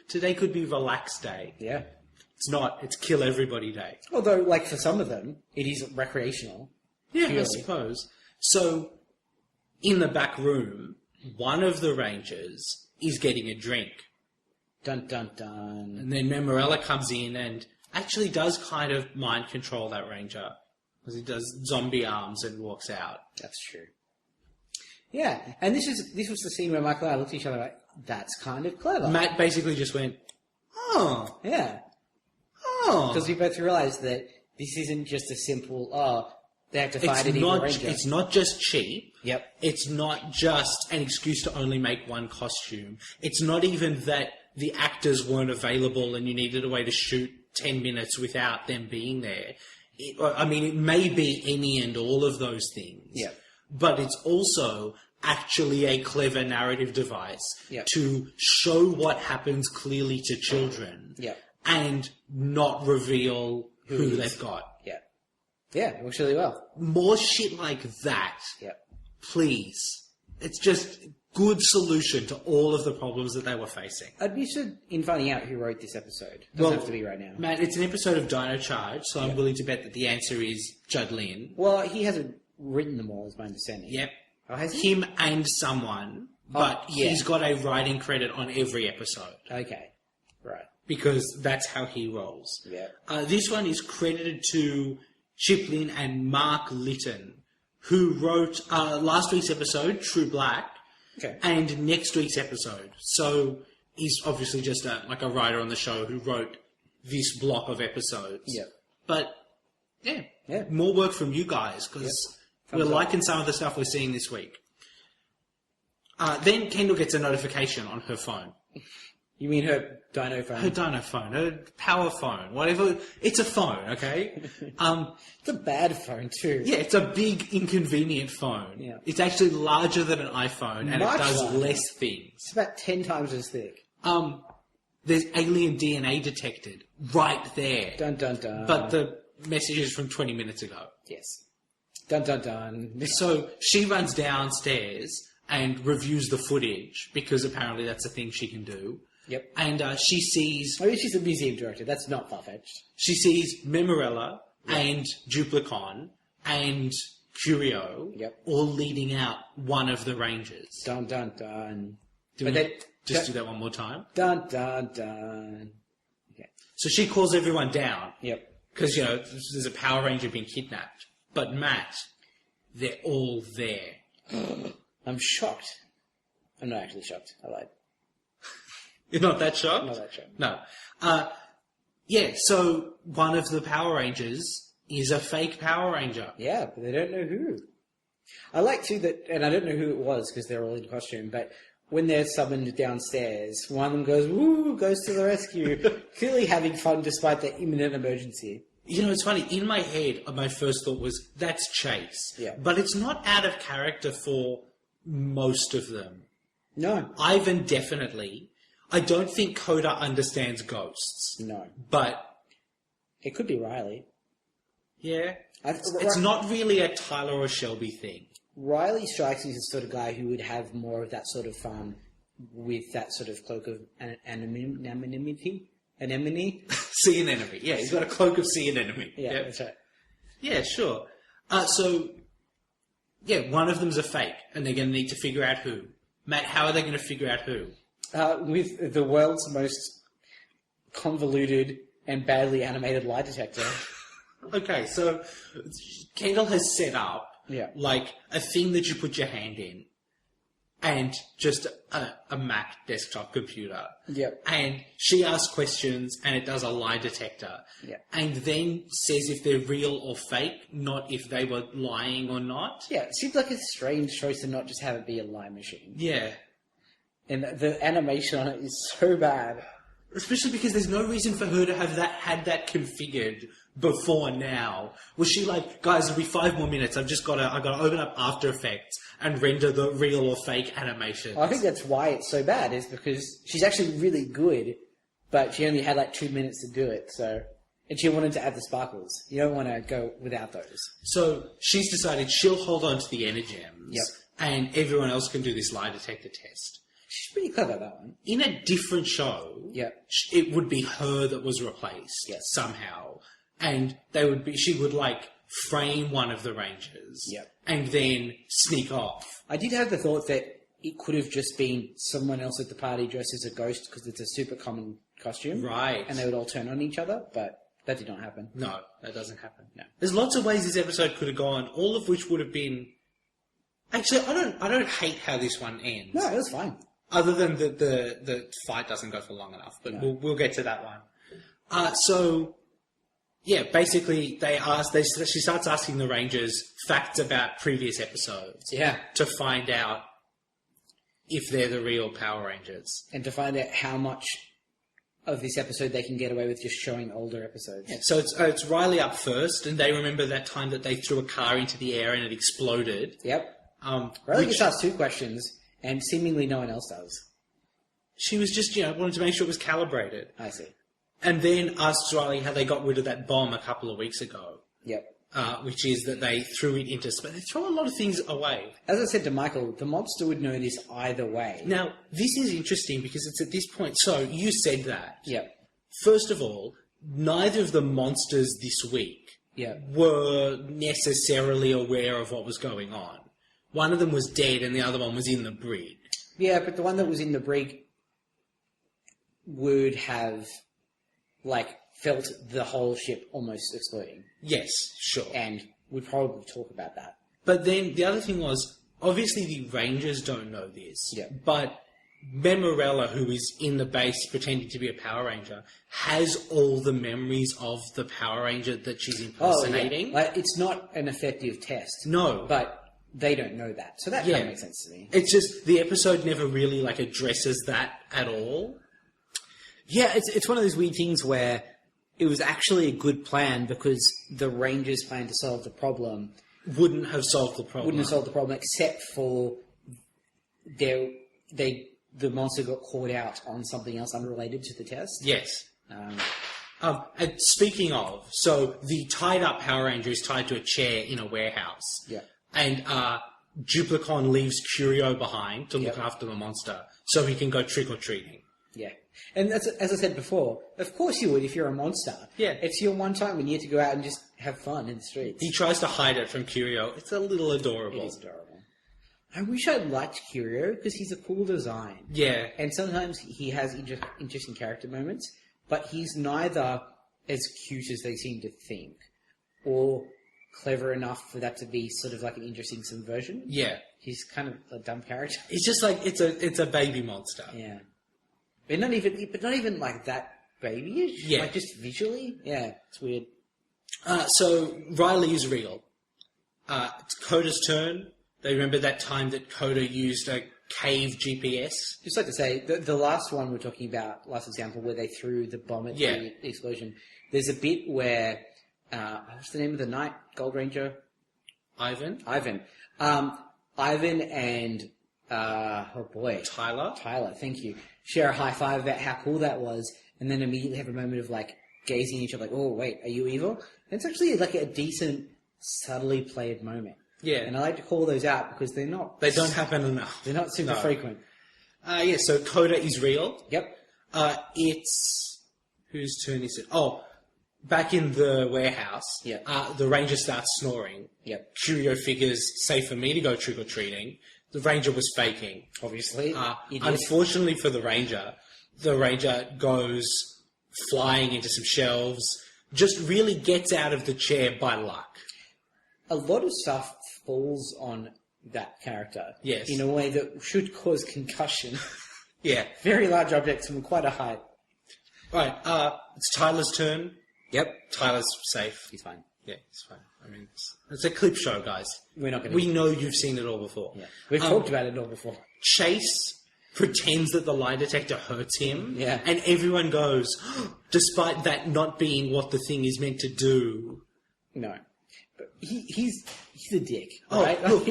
Speaker 4: Today could be relaxed day.
Speaker 2: Yeah.
Speaker 4: It's kill everybody day.
Speaker 2: Although, like, for some of them, it is recreational.
Speaker 4: Yeah,
Speaker 2: Purely.
Speaker 4: I suppose. So, in the back room, one of the Rangers is getting a drink.
Speaker 2: Dun, dun, dun.
Speaker 4: And then Memorella comes in and actually does kind of mind control that Ranger. Because he does zombie arms and walks out.
Speaker 2: That's true. Yeah, and this was the scene where Michael and I looked at each other like, that's kind of clever.
Speaker 4: Matt basically just went, oh.
Speaker 2: Yeah.
Speaker 4: Oh.
Speaker 2: Because we both realised that this isn't just a simple, they have to fight an evil Ranger.
Speaker 4: It's not just cheap.
Speaker 2: Yep.
Speaker 4: It's not just an excuse to only make one costume. It's not even that the actors weren't available and you needed a way to shoot 10 minutes without them being there. It may be any and all of those things.
Speaker 2: Yep.
Speaker 4: But it's also actually a clever narrative device to show what happens clearly to children and not reveal who they've got.
Speaker 2: Yeah. Yeah, it works really well.
Speaker 4: More shit like that, please. It's just good solution to all of the problems that they were facing.
Speaker 2: I'd be interested in finding out who wrote this episode. Doesn't have to be right now.
Speaker 4: Matt, it's an episode of Dino Charge, so I'm willing to bet that the answer is Judd Lynn.
Speaker 2: Well, he hasn't written them all, is my understanding.
Speaker 4: Yep.
Speaker 2: Oh, has he?
Speaker 4: Him and someone, but he's got a writing credit on every episode.
Speaker 2: Okay. Right.
Speaker 4: Because that's how he rolls.
Speaker 2: Yeah.
Speaker 4: This one is credited to Chiplin and Mark Litton, who wrote last week's episode, True Black, and next week's episode. So he's obviously just a writer on the show who wrote this block of episodes.
Speaker 2: Yeah.
Speaker 4: But, more work from you guys, because we're liking some of the stuff we're seeing this week. Then Kendall gets a notification on her phone.
Speaker 2: You mean her Dino phone?
Speaker 4: Her Dino phone, her power phone, whatever. It's a phone, okay?
Speaker 2: It's a bad phone, too.
Speaker 4: Yeah, it's a big, inconvenient phone.
Speaker 2: Yeah.
Speaker 4: It's actually larger than an iPhone, and
Speaker 2: Much
Speaker 4: it does
Speaker 2: larger.
Speaker 4: less things.
Speaker 2: It's about 10 times as thick.
Speaker 4: There's alien DNA detected right there.
Speaker 2: Dun, dun, dun.
Speaker 4: But the message is from 20 minutes ago.
Speaker 2: Yes. Dun, dun, dun.
Speaker 4: So she runs downstairs and reviews the footage, because apparently that's a thing she can do.
Speaker 2: Yep.
Speaker 4: And she sees...
Speaker 2: I mean, she's a museum director. That's not far-fetched.
Speaker 4: She sees Memorella and Duplicon and Curio all leading out one of the Rangers.
Speaker 2: Dun, dun, dun.
Speaker 4: Do that one more time?
Speaker 2: Dun, dun, dun. Okay.
Speaker 4: So she calls everyone down.
Speaker 2: Yep.
Speaker 4: Because, there's a Power Ranger being kidnapped. But Matt, they're all there.
Speaker 2: I'm shocked. I'm not actually shocked. I lied.
Speaker 4: You're not that shocked?
Speaker 2: Not that shocked.
Speaker 4: No. So one of the Power Rangers is a fake Power Ranger.
Speaker 2: Yeah, but they don't know who. I like, too, that, and I don't know who it was because they're all in costume, but when they're summoned downstairs, one of them goes, woo, goes to the rescue, clearly having fun despite the imminent emergency.
Speaker 4: It's funny. In my head, my first thought was, that's Chase.
Speaker 2: Yeah.
Speaker 4: But it's not out of character for most of them.
Speaker 2: No.
Speaker 4: Ivan definitely. I don't think Coda understands ghosts.
Speaker 2: No.
Speaker 4: But
Speaker 2: It could be Riley.
Speaker 4: Yeah. It's not really a Tyler or Shelby thing.
Speaker 2: Riley strikes me as the sort of guy who would have more of that sort of with that sort of cloak of anonymity. Anemone?
Speaker 4: Sea anemone. Yeah, he's got a cloak of sea anemone.
Speaker 2: Yeah,
Speaker 4: Yep.
Speaker 2: that's right.
Speaker 4: Yeah, sure. One of them's a fake, and they're going to need to figure out who. Matt, how are they going to figure out who?
Speaker 2: With the world's most convoluted and badly animated lie detector.
Speaker 4: Okay, so Kendall has set up
Speaker 2: Yeah.
Speaker 4: like a thing that you put your hand in, and just a Mac desktop computer.
Speaker 2: Yep.
Speaker 4: And she asks questions, and it does a lie detector.
Speaker 2: Yeah.
Speaker 4: And then says if they're real or fake, not if they were lying or not.
Speaker 2: Yeah, it seems like a strange choice to not just have it be a lie machine.
Speaker 4: Yeah.
Speaker 2: And the animation on it is so bad.
Speaker 4: Especially because there's no reason for her to have had that configured before now. Was she like, guys, it'll be 5 more minutes. I've got to open up After Effects and render the real or fake animation.
Speaker 2: I think that's why it's so bad, is because she's actually really good, but she only had like 2 minutes to do it. And she wanted to add the sparkles. You don't want to go without those.
Speaker 4: So she's decided she'll hold on to the Energems.
Speaker 2: Yep.
Speaker 4: And everyone else can do this lie detector test.
Speaker 2: She's pretty clever, that one.
Speaker 4: In a different show,
Speaker 2: Yep.
Speaker 4: it would be her that was replaced
Speaker 2: Yes.
Speaker 4: somehow, and she would like frame one of the Rangers,
Speaker 2: Yep.
Speaker 4: and then sneak off.
Speaker 2: I did have the thought that it could have just been someone else at the party dressed as a ghost because it's a super common costume.
Speaker 4: Right.
Speaker 2: And they would all turn on each other, but that did not happen.
Speaker 4: No, that doesn't happen.
Speaker 2: No.
Speaker 4: There's lots of ways this episode could have gone, all of which would have been. Actually, I don't hate how this one ends.
Speaker 2: No, it was fine.
Speaker 4: Other than the fight doesn't go for long enough, but
Speaker 2: No.
Speaker 4: we'll get to that one. Basically she starts asking the Rangers facts about previous episodes.
Speaker 2: Yeah.
Speaker 4: To find out if they're the real Power Rangers.
Speaker 2: And to find out how much of this episode they can get away with just showing older episodes.
Speaker 4: Yeah, so it's Riley up first, and they remember that time that they threw a car into the air and it exploded.
Speaker 2: Yep. Riley
Speaker 4: Which-
Speaker 2: gets asked 2 questions, and seemingly no one else does.
Speaker 4: She was just, wanted to make sure it was calibrated.
Speaker 2: I see.
Speaker 4: And then asks Riley how they got rid of that bomb a couple of weeks ago.
Speaker 2: Yep.
Speaker 4: Which is that they threw it into space. They throw a lot of things away.
Speaker 2: As I said to Michael, the monster would know this either way.
Speaker 4: Now, this is interesting because it's at this point. So, you said that.
Speaker 2: Yep.
Speaker 4: First of all, neither of the monsters this week
Speaker 2: Yep.
Speaker 4: were necessarily aware of what was going on. One of them was dead and the other one was in the brig.
Speaker 2: Yeah, but the one that was in the brig would have, felt the whole ship almost exploding.
Speaker 4: Yes, sure.
Speaker 2: And would probably talk about that.
Speaker 4: But then the other thing was, obviously the Rangers don't know this.
Speaker 2: Yeah.
Speaker 4: But Memorella, who is in the base pretending to be a Power Ranger, has all the memories of the Power Ranger that she's impersonating.
Speaker 2: It's not an effective test.
Speaker 4: No.
Speaker 2: But they don't know that. So that kind of makes sense to me.
Speaker 4: It's just, the episode never really, addresses that at all.
Speaker 2: Yeah, it's one of those weird things where it was actually a good plan because the Rangers' plan to solve the problem
Speaker 4: Wouldn't have solved the problem.
Speaker 2: wouldn't have solved the problem except for the monster got caught out on something else unrelated to the test.
Speaker 4: Yes. And speaking of, so the tied up Power Ranger is tied to a chair in a warehouse.
Speaker 2: Yeah.
Speaker 4: And Duplicon leaves Curio behind to look
Speaker 2: Yep.
Speaker 4: after the monster so he can go trick-or-treating.
Speaker 2: Yeah. And that's, as I said before, of course you would if you're a monster.
Speaker 4: Yeah.
Speaker 2: It's your one time when you get to go out and just have fun in the streets.
Speaker 4: He tries to hide it from Curio. It's a little adorable.
Speaker 2: It is adorable. I wish I liked Curio because he's a cool design.
Speaker 4: Yeah.
Speaker 2: And sometimes he has interesting character moments, but he's neither as cute as they seem to think or clever enough for that to be sort of like an interesting subversion.
Speaker 4: Yeah.
Speaker 2: He's kind of a dumb character.
Speaker 4: It's just like, it's a baby monster.
Speaker 2: Yeah. But not even like that babyish.
Speaker 4: Yeah.
Speaker 2: Like just visually. Yeah, it's weird.
Speaker 4: So Riley is real. It's Coda's turn. They remember that time that Coda used a cave GPS.
Speaker 2: Just like to say, the last one we're talking about, last example, where they threw the bomb at the explosion, there's a bit where, what's the name of the knight? Gold Ranger?
Speaker 4: Ivan
Speaker 2: Ivan and, oh boy.
Speaker 4: Tyler,
Speaker 2: Tyler, thank you. Share a high five about how cool that was, and then immediately have a moment of gazing at each other like, oh, wait, are you evil? And it's actually like a decent, subtly played moment.
Speaker 4: Yeah.
Speaker 2: And I like to call those out because they're not...
Speaker 4: They don't happen enough.
Speaker 2: They're not super frequent.
Speaker 4: So Coda is real.
Speaker 2: Yep.
Speaker 4: It's... Whose turn is it? Oh, back in the warehouse, the ranger starts snoring.
Speaker 2: Yep.
Speaker 4: Curio figures, safe for me to go trick-or-treating. The ranger was faking.
Speaker 2: Obviously.
Speaker 4: Unfortunately for the ranger goes flying into some shelves, just really gets out of the chair by luck.
Speaker 2: A lot of stuff falls on that character.
Speaker 4: Yes.
Speaker 2: In a way that should cause concussion.
Speaker 4: Yeah.
Speaker 2: Very large objects from quite a height.
Speaker 4: Right, it's Tyler's turn.
Speaker 2: Yep.
Speaker 4: Tyler's safe.
Speaker 2: He's fine.
Speaker 4: Yeah, it's fine. I mean, it's a clip show, guys.
Speaker 2: We're not going to...
Speaker 4: We know you've seen it all before.
Speaker 2: Yeah. We've talked about it all before.
Speaker 4: Chase pretends that the lie detector hurts him.
Speaker 2: Yeah.
Speaker 4: And everyone goes, despite that not being what the thing is meant to do.
Speaker 2: No. But he's a dick.
Speaker 4: Oh,
Speaker 2: Right?
Speaker 4: look,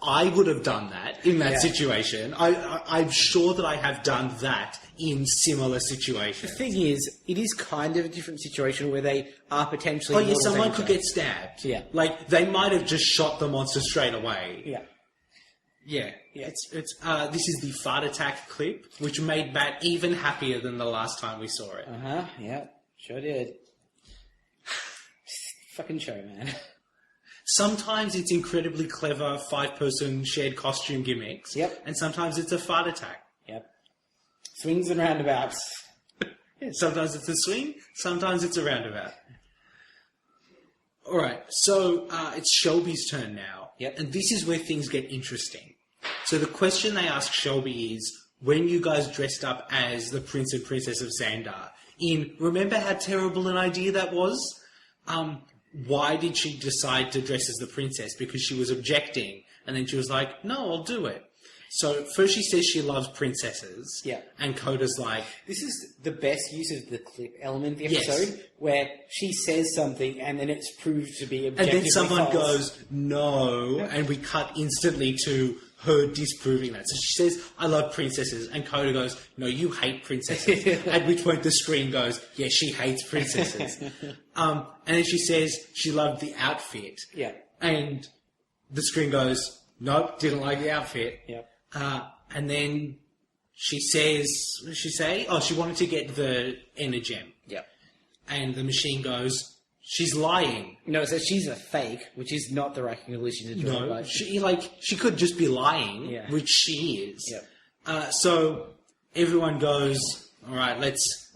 Speaker 4: I would have done that in that situation. I'm sure that I have done that in similar situations.
Speaker 2: The thing is, it is kind of a different situation where they are potentially...
Speaker 4: Oh, yeah, someone could get stabbed.
Speaker 2: Yeah.
Speaker 4: Like, they might have just shot the monster straight away.
Speaker 2: Yeah.
Speaker 4: Yeah. It's this is the fart attack clip, which made Matt even happier than the last time we saw it.
Speaker 2: Uh-huh. Yeah. Sure did. Fucking show, man.
Speaker 4: Sometimes it's incredibly clever 5-person shared costume gimmicks.
Speaker 2: Yep.
Speaker 4: And sometimes it's a fart attack.
Speaker 2: Yep. Swings and roundabouts.
Speaker 4: Yeah, sometimes it's a swing, sometimes it's a roundabout. Alright, so it's Shelby's turn now.
Speaker 2: Yep.
Speaker 4: And this is where things get interesting. So the question they ask Shelby is, when you guys dressed up as the Prince and Princess of Xandar, remember how terrible an idea that was? Why did she decide to dress as the princess? Because she was objecting, and then she was like, no, I'll do it. So first she says she loves princesses.
Speaker 2: Yeah.
Speaker 4: And Coda's like...
Speaker 2: This is the best use of the clip element of the
Speaker 4: Yes.
Speaker 2: episode, where she says something and then it's proved to be
Speaker 4: And
Speaker 2: objectively
Speaker 4: then someone
Speaker 2: false.
Speaker 4: goes, no, and we cut instantly to her disproving that. So she says, I love princesses. And Coda goes, no, you hate princesses. At which point the screen goes, yeah, she hates princesses. And then she says she loved the outfit.
Speaker 2: Yeah.
Speaker 4: And the screen goes, nope, didn't like the outfit.
Speaker 2: Yep.
Speaker 4: And then she says, what did she say? Oh, she wanted to get the Energem.
Speaker 2: Yep.
Speaker 4: And the machine goes, she's lying.
Speaker 2: No, so she's a fake, which is not the right conclusion to draw.
Speaker 4: No,
Speaker 2: but...
Speaker 4: she could just be lying,
Speaker 2: Yeah.
Speaker 4: which she is.
Speaker 2: Yep.
Speaker 4: So everyone goes, all right,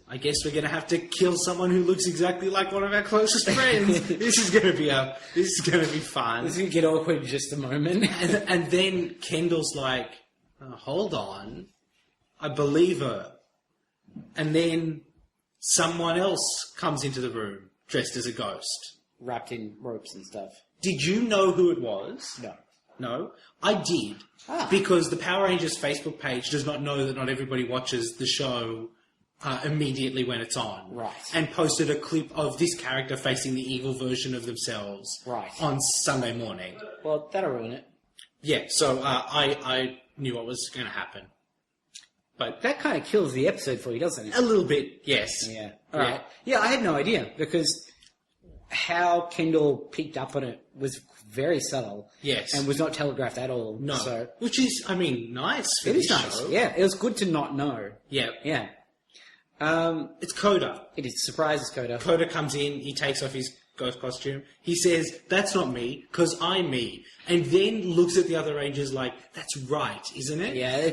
Speaker 4: I guess we're going to have to kill someone who looks exactly like one of our closest friends. This is going to be fun.
Speaker 2: This is going to get awkward in just a moment.
Speaker 4: And then Kendall's like, hold on, I believe her. And then someone else comes into the room dressed as a ghost.
Speaker 2: Wrapped in ropes and stuff.
Speaker 4: Did you know who it was?
Speaker 2: No.
Speaker 4: No? I did. Because the Power Rangers Facebook page does not know that not everybody watches the show immediately when it's on.
Speaker 2: Right.
Speaker 4: And posted a clip of this character facing the evil version of themselves on Sunday morning.
Speaker 2: Well, that'll ruin it.
Speaker 4: Yeah, so I knew what was going to happen. But
Speaker 2: That kind of kills the episode for you, doesn't it?
Speaker 4: a little bit, yes.
Speaker 2: Yeah. All right. Yeah, I had no idea because how Kendall picked up on it was very subtle.
Speaker 4: Yes.
Speaker 2: And was not telegraphed at all.
Speaker 4: No.
Speaker 2: So
Speaker 4: Which is, I mean, nice for
Speaker 2: it
Speaker 4: this
Speaker 2: is nice.
Speaker 4: show.
Speaker 2: Yeah, it was good to not know.
Speaker 4: Yeah.
Speaker 2: Yeah.
Speaker 4: It's Coda.
Speaker 2: It is surprises Coda.
Speaker 4: Coda comes in, he takes off his ghost costume. He says, that's not me, because I'm me. And then looks at the other Rangers like, that's right, isn't it?
Speaker 2: Yeah,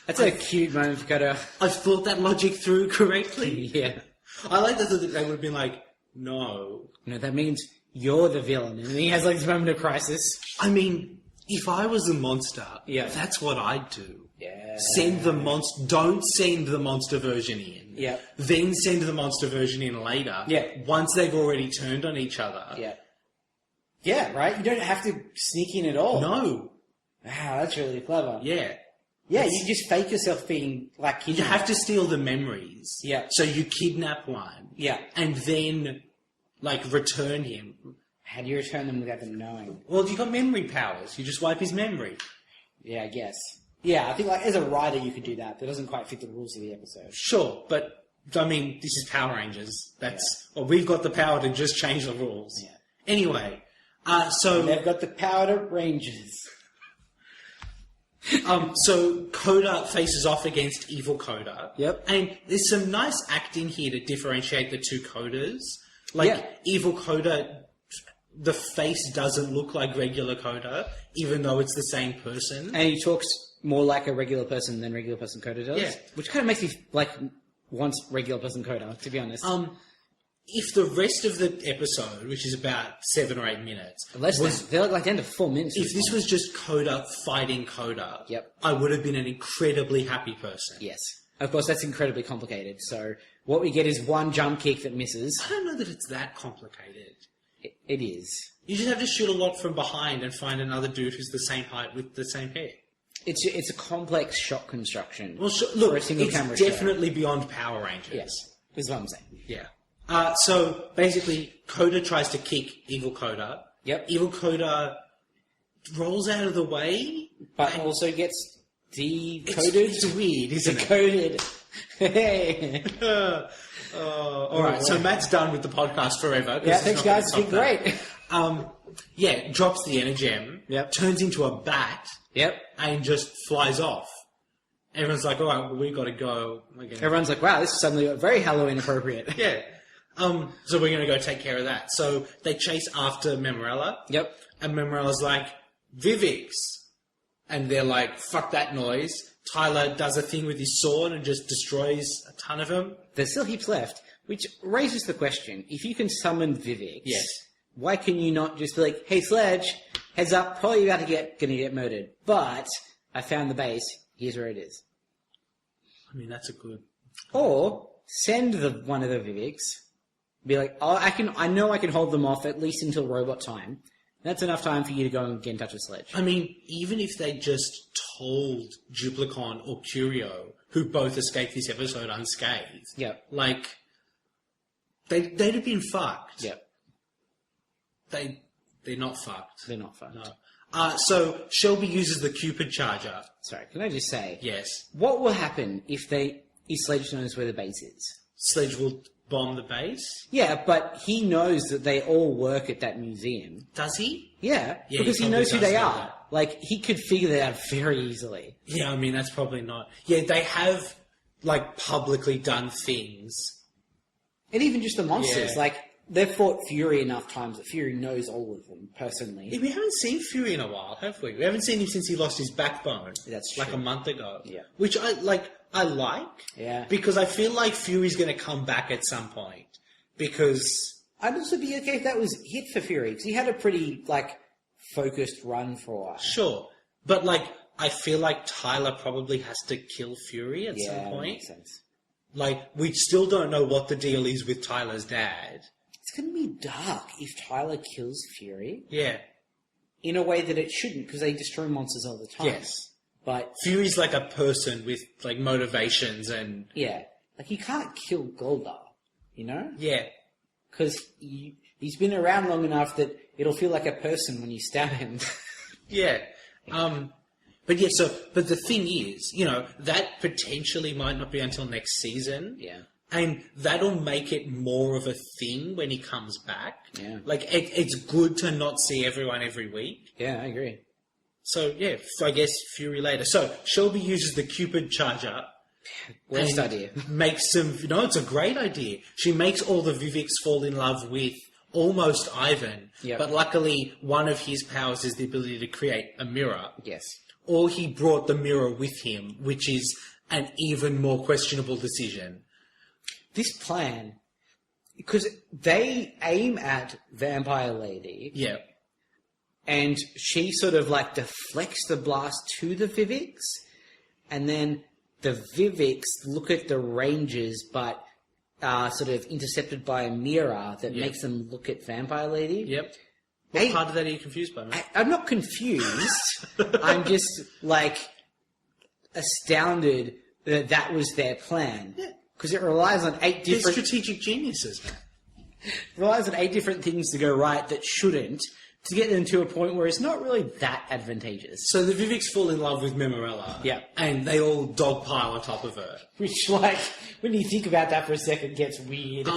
Speaker 2: that's a cute moment for Coda.
Speaker 4: I've thought that logic through correctly.
Speaker 2: Yeah.
Speaker 4: I like that they would have been like, no.
Speaker 2: No, that means you're the villain. And he has like this moment of crisis.
Speaker 4: I mean, if I was a monster,
Speaker 2: Yeah.
Speaker 4: that's what I'd do.
Speaker 2: Yeah.
Speaker 4: Send the monster. Don't send the monster version in.
Speaker 2: Yeah.
Speaker 4: Then send the monster version in later.
Speaker 2: Yeah.
Speaker 4: Once they've already turned on each other.
Speaker 2: Yeah. Yeah, right? You don't have to sneak in at all.
Speaker 4: No.
Speaker 2: Wow, that's really clever.
Speaker 4: Yeah.
Speaker 2: Yeah, you just fake yourself being like
Speaker 4: You have to steal the memories.
Speaker 2: Yeah.
Speaker 4: So you kidnap one.
Speaker 2: Yeah.
Speaker 4: And then, like, return him.
Speaker 2: How do you return them without them knowing?
Speaker 4: Well, you got memory powers. You just wipe his memory.
Speaker 2: Yeah, I guess. Yeah, I think like as a writer you could do that. That doesn't quite fit the rules of the episode.
Speaker 4: Sure, but I mean, this is Power Rangers. Well, we've got the power to just change the rules.
Speaker 2: Yeah.
Speaker 4: Anyway, so
Speaker 2: They've got the power to Rangers.
Speaker 4: So Coda faces off against Evil Coda.
Speaker 2: Yep.
Speaker 4: And there's some nice acting here to differentiate the two Codas.
Speaker 2: Yeah.
Speaker 4: Evil Coda, the face doesn't look like regular Coda, even though it's the same person.
Speaker 2: And he talks more like a regular person than regular person Coda does.
Speaker 4: Yeah.
Speaker 2: Which kind of makes me want regular person Coda, to be honest.
Speaker 4: If the rest of the episode, which is about 7 or 8 minutes,
Speaker 2: they're like down to 4 minutes.
Speaker 4: if this was just Coda fighting Coda,
Speaker 2: Yep.
Speaker 4: I would have been an incredibly happy person.
Speaker 2: Yes. Of course, that's incredibly complicated. So what we get is one jump kick that misses.
Speaker 4: I don't know that it's that complicated.
Speaker 2: It is.
Speaker 4: You just have to shoot a lot from behind and find another dude who's the same height with the same hair.
Speaker 2: It's a complex shot construction.
Speaker 4: Well,
Speaker 2: for a single
Speaker 4: it's
Speaker 2: camera show.
Speaker 4: definitely beyond Power Rangers.
Speaker 2: Yes. Is what I'm saying.
Speaker 4: Yeah. So basically, Coda tries to kick Evil Coda.
Speaker 2: Yep.
Speaker 4: Evil Coda rolls out of the way,
Speaker 2: But also gets decoded.
Speaker 4: It's weird, isn't it?
Speaker 2: Decoded. Hey.
Speaker 4: All right. So Matt's done with the podcast forever.
Speaker 2: Yeah, thanks guys. It's been great.
Speaker 4: Drops the Energem.
Speaker 2: Yep.
Speaker 4: Turns into a bat.
Speaker 2: Yep.
Speaker 4: And just flies off. Everyone's like, all right, well, we've got to go.
Speaker 2: Everyone's like, wow, this is suddenly very Halloween appropriate.
Speaker 4: Yeah. So we're going to go take care of that. So they chase after Memorella.
Speaker 2: Yep.
Speaker 4: And Memorella's like, Vivix. And they're like, fuck that noise. Tyler does a thing with his sword and just destroys a ton of them.
Speaker 2: There's still heaps left, which raises the question, if you can summon Vivix,
Speaker 4: Yes.
Speaker 2: why can you not just be like, hey Sledge, heads up, probably about to get murdered, but I found the base, here's where it is.
Speaker 4: I mean, that's a good...
Speaker 2: Or send one of the Vivix, be like, oh, I know I can hold them off at least until robot time. That's enough time for you to go and get in touch with Sledge.
Speaker 4: I mean, even if they just told Duplicon or Curio, who both escaped this episode unscathed,
Speaker 2: Yep.
Speaker 4: like, they'd have been fucked.
Speaker 2: Yep.
Speaker 4: They're not fucked.
Speaker 2: They're not fucked.
Speaker 4: No. So Shelby uses the Cupid charger.
Speaker 2: Sorry, can I just say,
Speaker 4: Yes.
Speaker 2: what will happen if Sledge knows where the base is?
Speaker 4: Sledge will bomb the base.
Speaker 2: Yeah, but he knows that they all work at that museum.
Speaker 4: Does he?
Speaker 2: Yeah,
Speaker 4: Yeah,
Speaker 2: because
Speaker 4: he
Speaker 2: he knows who
Speaker 4: probably
Speaker 2: they
Speaker 4: does know
Speaker 2: are.
Speaker 4: that.
Speaker 2: Like, he could figure that out very easily.
Speaker 4: Yeah, I mean, that's probably not... Yeah, they have, like, publicly done things.
Speaker 2: And even just the monsters,
Speaker 4: Yeah.
Speaker 2: like, they've fought Fury enough times that Fury knows all of them, personally.
Speaker 4: Yeah, we haven't seen Fury in a while, have we? We haven't seen him since he lost his backbone.
Speaker 2: That's
Speaker 4: like
Speaker 2: true.
Speaker 4: a month ago.
Speaker 2: Yeah.
Speaker 4: Which I like.
Speaker 2: Yeah.
Speaker 4: Because I feel like Fury's going to come back at some point. Because
Speaker 2: I'd also be okay if that was hit for Fury, because he had a pretty, like, focused run for a while.
Speaker 4: sure, but like I feel like Tyler probably has to kill Fury at some
Speaker 2: That
Speaker 4: point.
Speaker 2: makes sense.
Speaker 4: Like we still don't know what the deal is with Tyler's dad.
Speaker 2: It's going to be dark if Tyler kills Fury,
Speaker 4: Yeah.
Speaker 2: in a way that it shouldn't, because they destroy monsters all the time.
Speaker 4: Yes.
Speaker 2: But,
Speaker 4: Fury's like a person with like motivations and
Speaker 2: yeah, like, you can't kill Goldar, you know?
Speaker 4: yeah.
Speaker 2: Because he's been around long enough that it'll feel like a person when you stab him.
Speaker 4: Yeah. But yeah, but the thing is, you know, that potentially might not be until next season.
Speaker 2: Yeah.
Speaker 4: And that'll make it more of a thing when he comes back.
Speaker 2: Yeah.
Speaker 4: Like, it's good to not see everyone every week.
Speaker 2: Yeah, I agree.
Speaker 4: So, yeah, I guess Fury later. So, Shelby uses the Cupid charger.
Speaker 2: Worst
Speaker 4: and
Speaker 2: idea.
Speaker 4: Makes some... No, it's a great idea. She makes all the Vivix fall in love with almost Ivan.
Speaker 2: Yep.
Speaker 4: But luckily, one of his powers is the ability to create a mirror.
Speaker 2: Yes.
Speaker 4: Or he brought the mirror with him, which is an even more questionable decision.
Speaker 2: This plan, because they aim at Vampire Lady,
Speaker 4: Yeah.
Speaker 2: and she sort of like deflects the blast to the Vivix, and then the Vivix look at the Rangers, but are sort of intercepted by a mirror that makes them look at Vampire Lady.
Speaker 4: Yep. What part of that are you confused by, mate?
Speaker 2: I'm not confused. I'm just, like, astounded that that was their plan.
Speaker 4: Yeah.
Speaker 2: Because it relies on
Speaker 4: They're
Speaker 2: 8 different...
Speaker 4: strategic geniuses, man.
Speaker 2: relies on 8 different things to go right that shouldn't, to get them to a point where it's not really that advantageous.
Speaker 4: So the Viveks fall in love with Memorella.
Speaker 2: Yeah.
Speaker 4: And they all dogpile on top of her.
Speaker 2: Which, like, when you think about that for a second, gets weird.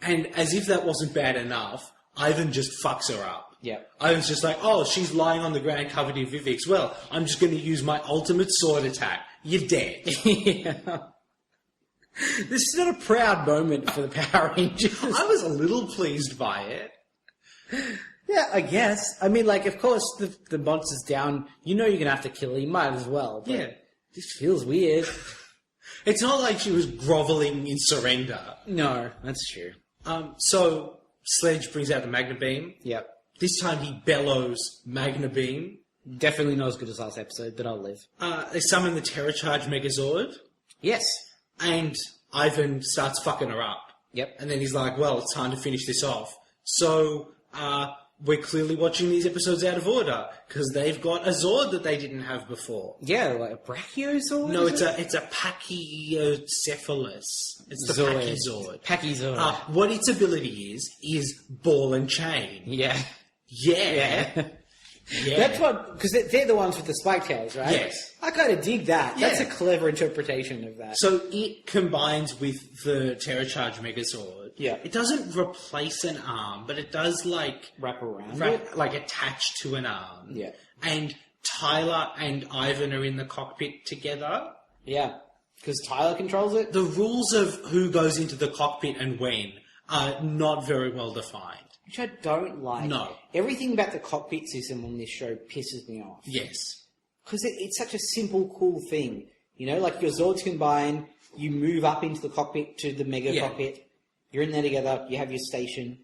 Speaker 4: And as if that wasn't bad enough, Ivan just fucks her up.
Speaker 2: Yeah.
Speaker 4: Ivan's just like, oh, she's lying on the ground covered in Viveks. Well, I'm just going to use my ultimate sword attack. You're dead.
Speaker 2: Yeah. This is not a proud moment for the Power Rangers.
Speaker 4: I was a little pleased by it.
Speaker 2: Yeah, I guess. I mean, like, of course, the monster's down. You know you're going to have to kill him. You might as well. But
Speaker 4: Yeah.
Speaker 2: this feels weird.
Speaker 4: It's not like she was groveling in surrender.
Speaker 2: No, that's true.
Speaker 4: So Sledge brings out the Magna Beam.
Speaker 2: Yep.
Speaker 4: This time he bellows Magna Beam.
Speaker 2: Definitely not as good as last episode, but I'll live.
Speaker 4: They summon the Terror Charge Megazord.
Speaker 2: Yes.
Speaker 4: And Ivan starts fucking her up.
Speaker 2: Yep.
Speaker 4: And then he's like, well, it's time to finish this off. So, we're clearly watching these episodes out of order, because they've got a Zord that they didn't have before.
Speaker 2: Yeah, like a Brachiosaur?
Speaker 4: No, it's a Pachycephalus. It's the Pachyzord.
Speaker 2: Pachyzord.
Speaker 4: What its ability is ball and chain.
Speaker 2: Yeah.
Speaker 4: Yeah. Yeah.
Speaker 2: That's what, because they're the ones with the spike tails, right?
Speaker 4: Yes.
Speaker 2: I kind of dig that.
Speaker 4: Yeah.
Speaker 2: That's a clever interpretation of that.
Speaker 4: So it combines with the Terror Charge Megazord.
Speaker 2: Yeah.
Speaker 4: It doesn't replace an arm, but it does
Speaker 2: Wrap around it.
Speaker 4: like attach to an arm.
Speaker 2: Yeah.
Speaker 4: And Tyler and Ivan are in the cockpit together.
Speaker 2: Yeah. Because Tyler controls it?
Speaker 4: The rules of who goes into the cockpit and when are not very well defined.
Speaker 2: Which I don't like.
Speaker 4: No.
Speaker 2: Everything about the cockpit system on this show pisses me off.
Speaker 4: Yes.
Speaker 2: Because it's such a simple, cool thing. You know, like your Zords combine, you move up into the cockpit to the mega cockpit, you're in there together, you have your station.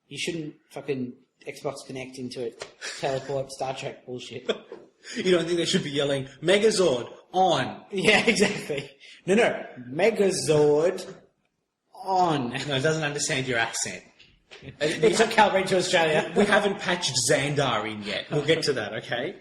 Speaker 2: You shouldn't fucking Xbox Connect into it, teleport, Star Trek bullshit.
Speaker 4: You don't think they should be yelling, Megazord, on?
Speaker 2: Yeah, exactly. No, Megazord on.
Speaker 4: No, it doesn't understand your accent.
Speaker 2: It's a calibrate to Australia.
Speaker 4: We haven't patched Xandar in yet. We'll get to that, okay?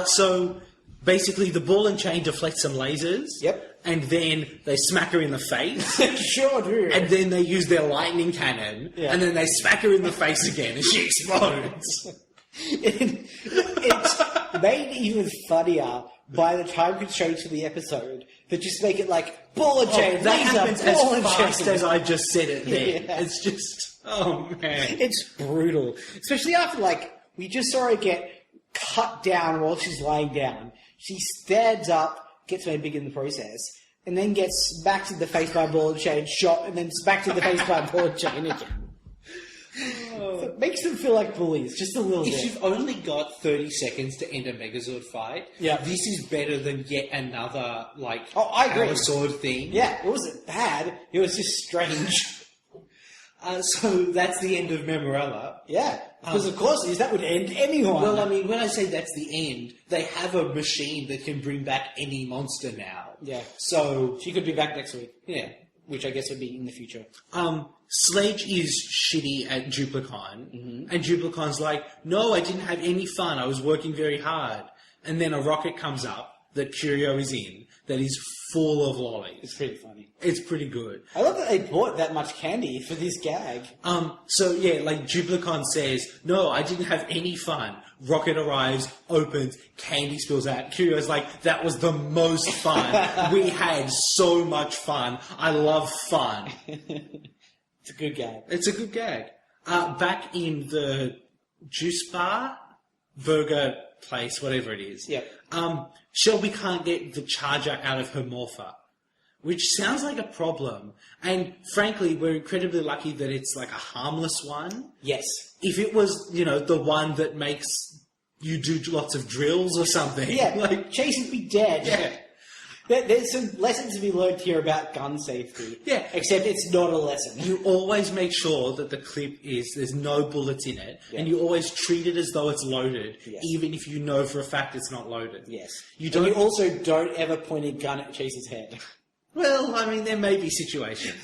Speaker 4: So, basically, the ball and chain deflect some lasers.
Speaker 2: Yep.
Speaker 4: And then they smack her in the face.
Speaker 2: Sure do.
Speaker 4: And then they use their lightning cannon.
Speaker 2: Yeah.
Speaker 4: And then they smack her in the face again and she explodes.
Speaker 2: It's made even funnier by the time constraints for the episode that just make it like ball and chain,
Speaker 4: that
Speaker 2: laser,
Speaker 4: happens
Speaker 2: ball
Speaker 4: as
Speaker 2: and
Speaker 4: fast
Speaker 2: chain.
Speaker 4: as I just said it there.
Speaker 2: Yeah.
Speaker 4: It's just, oh man.
Speaker 2: It's brutal. Especially after, like, we just saw her get cut down while she's lying down. She stands up, gets made big in the process, and then gets smacked in the face by a ball and chain, shot, and then smacked in the face by a ball and chain again. So it makes them feel like bullies, just a little
Speaker 4: If
Speaker 2: bit.
Speaker 4: you've only got 30 seconds to end a Megazord fight,
Speaker 2: Yeah.
Speaker 4: this is better than yet another, like,
Speaker 2: Oh, I agree.
Speaker 4: Power Sword thing.
Speaker 2: Yeah, it wasn't bad. It was just strange.
Speaker 4: So that's the end of Memorella.
Speaker 2: Yeah, because of course that would end anyone.
Speaker 4: Well, I mean, when I say that's the end, they have a machine that can bring back any monster now.
Speaker 2: yeah.
Speaker 4: So,
Speaker 2: She could be back next week,
Speaker 4: yeah.
Speaker 2: which I guess would be in the future.
Speaker 4: Sledge is shitty at Duplicon, and Duplicon's like, no, I didn't have any fun, I was working very hard. And then a rocket comes up that Curio is in that is full of lollies.
Speaker 2: It's pretty funny.
Speaker 4: It's pretty good.
Speaker 2: I love that they bought that much candy for this gag.
Speaker 4: So yeah, like Duplicon says, no, I didn't have any fun. Rocket arrives, opens, candy spills out. Curio's like, that was the most fun. We had so much fun. I love fun.
Speaker 2: It's a good gag.
Speaker 4: It's a good gag. Back in the juice bar, burger place, whatever it is.
Speaker 2: Yep.
Speaker 4: Shelby can't get the charger out of her morpher, which sounds like a problem. And frankly, we're incredibly lucky that it's like a harmless one.
Speaker 2: Yes.
Speaker 4: If it was, the one that makes you do lots of drills or something.
Speaker 2: Yeah,
Speaker 4: Like,
Speaker 2: Chase would be dead.
Speaker 4: yeah.
Speaker 2: There's some lessons to be learned here about gun safety.
Speaker 4: Yeah.
Speaker 2: Except it's not a lesson.
Speaker 4: You always make sure that the clip there's no bullets in it,
Speaker 2: Yeah.
Speaker 4: and you always treat it as though it's loaded,
Speaker 2: Yes.
Speaker 4: even if you know for a fact it's not loaded.
Speaker 2: Yes.
Speaker 4: You
Speaker 2: And
Speaker 4: don't.
Speaker 2: you also don't ever point a gun at Chase's head.
Speaker 4: Well, I mean, there may be situations.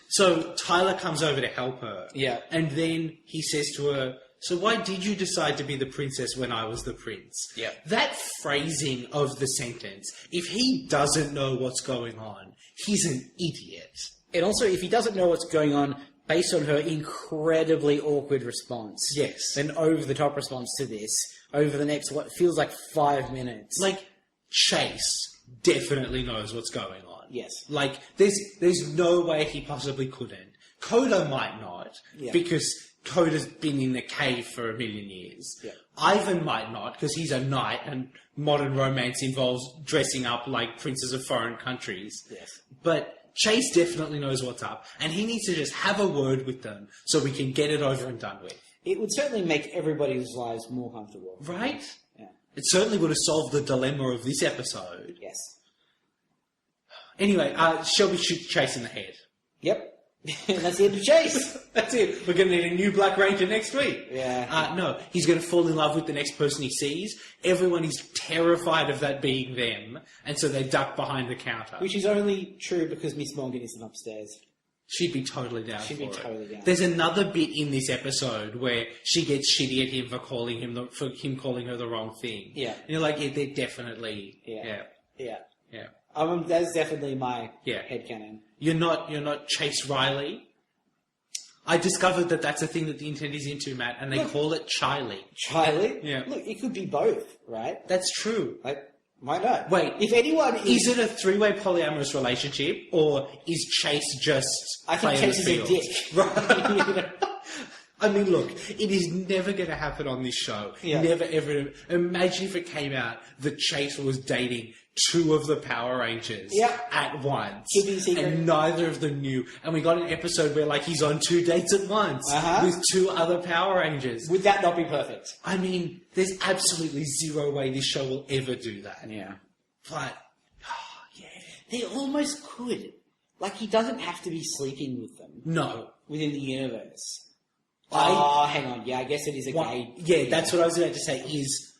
Speaker 4: So Tyler comes over to help her.
Speaker 2: Yeah.
Speaker 4: And then he says to her, so why did you decide to be the princess when I was the prince?
Speaker 2: Yeah.
Speaker 4: That phrasing of the sentence, if he doesn't know what's going on, he's an idiot.
Speaker 2: And also, if he doesn't know what's going on, based on her incredibly awkward response.
Speaker 4: Yes.
Speaker 2: An over-the-top response to this over the next, what feels like 5 minutes.
Speaker 4: Like, Chase definitely knows what's going on.
Speaker 2: Yes.
Speaker 4: Like, there's no way he possibly couldn't. Coda might not, because Coda's been in the cave for 1,000,000 years.
Speaker 2: Yeah.
Speaker 4: Ivan might not, because he's a knight, and modern romance involves dressing up like princes of foreign countries.
Speaker 2: Yes.
Speaker 4: But Chase definitely knows what's up, and he needs to just have a word with them so we can get it over and done with.
Speaker 2: It would certainly make everybody's lives more comfortable.
Speaker 4: Right?
Speaker 2: Yeah.
Speaker 4: It certainly would have solved the dilemma of this episode.
Speaker 2: Yes.
Speaker 4: Anyway, Shelby shoots Chase in the head.
Speaker 2: Yep. And that's the end of Chase.
Speaker 4: That's it. We're going to need a new Black Ranger next week.
Speaker 2: Yeah.
Speaker 4: No, he's going to fall in love with the next person he sees. Everyone is terrified of that being them, and so they duck behind the counter.
Speaker 2: Which is only true because Miss Morgan isn't upstairs.
Speaker 4: She'd be totally down
Speaker 2: She'd
Speaker 4: for
Speaker 2: be
Speaker 4: it.
Speaker 2: totally down.
Speaker 4: There's another bit in this episode where she gets shitty at him for calling him for him calling her the wrong thing.
Speaker 2: Yeah.
Speaker 4: And you're like, yeah, they're definitely...
Speaker 2: Yeah.
Speaker 4: Yeah.
Speaker 2: That's definitely my
Speaker 4: Yeah.
Speaker 2: headcanon.
Speaker 4: You're not Chase Riley. I discovered that that's a thing that the internet is into, Matt, and they call it Chiley.
Speaker 2: Chiley?
Speaker 4: Yeah.
Speaker 2: Look, it could be both, right?
Speaker 4: That's true.
Speaker 2: Like, why not?
Speaker 4: Wait,
Speaker 2: if anyone
Speaker 4: Is it a three-way polyamorous relationship, or is Chase just...
Speaker 2: I think
Speaker 4: playing
Speaker 2: Chase
Speaker 4: the
Speaker 2: is a
Speaker 4: field?
Speaker 2: dick.
Speaker 4: Right. I mean, look, it is never going to happen on this show.
Speaker 2: Yeah.
Speaker 4: Never, ever. Imagine if it came out that Chase was dating 2 of the Power Rangers at once.
Speaker 2: Keeping secret.
Speaker 4: And neither of them knew. And we got an episode where, like, he's on 2 dates at once with 2 other Power Rangers.
Speaker 2: Would that not be perfect?
Speaker 4: I mean, there's absolutely zero way this show will ever do that.
Speaker 2: Yeah.
Speaker 4: But,
Speaker 2: They almost could. Like, he doesn't have to be sleeping with them
Speaker 4: no.
Speaker 2: within the universe. Hang on. Yeah, I guess it is a gay...
Speaker 4: Yeah, that's what I was about to say, is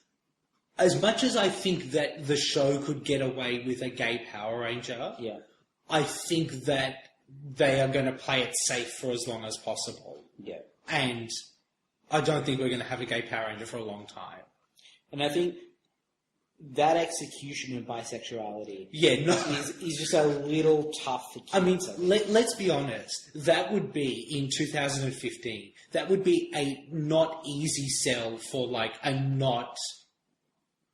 Speaker 4: as much as I think that the show could get away with a gay Power Ranger,
Speaker 2: Yeah.
Speaker 4: I think that they are going to play it safe for as long as possible.
Speaker 2: Yeah.
Speaker 4: And I don't think we're going to have a gay Power Ranger for a long time.
Speaker 2: And I think that execution of bisexuality is just a little tough for kids.
Speaker 4: I mean, let's be honest. That would be, in 2015, that would be a not easy sell for, like, a not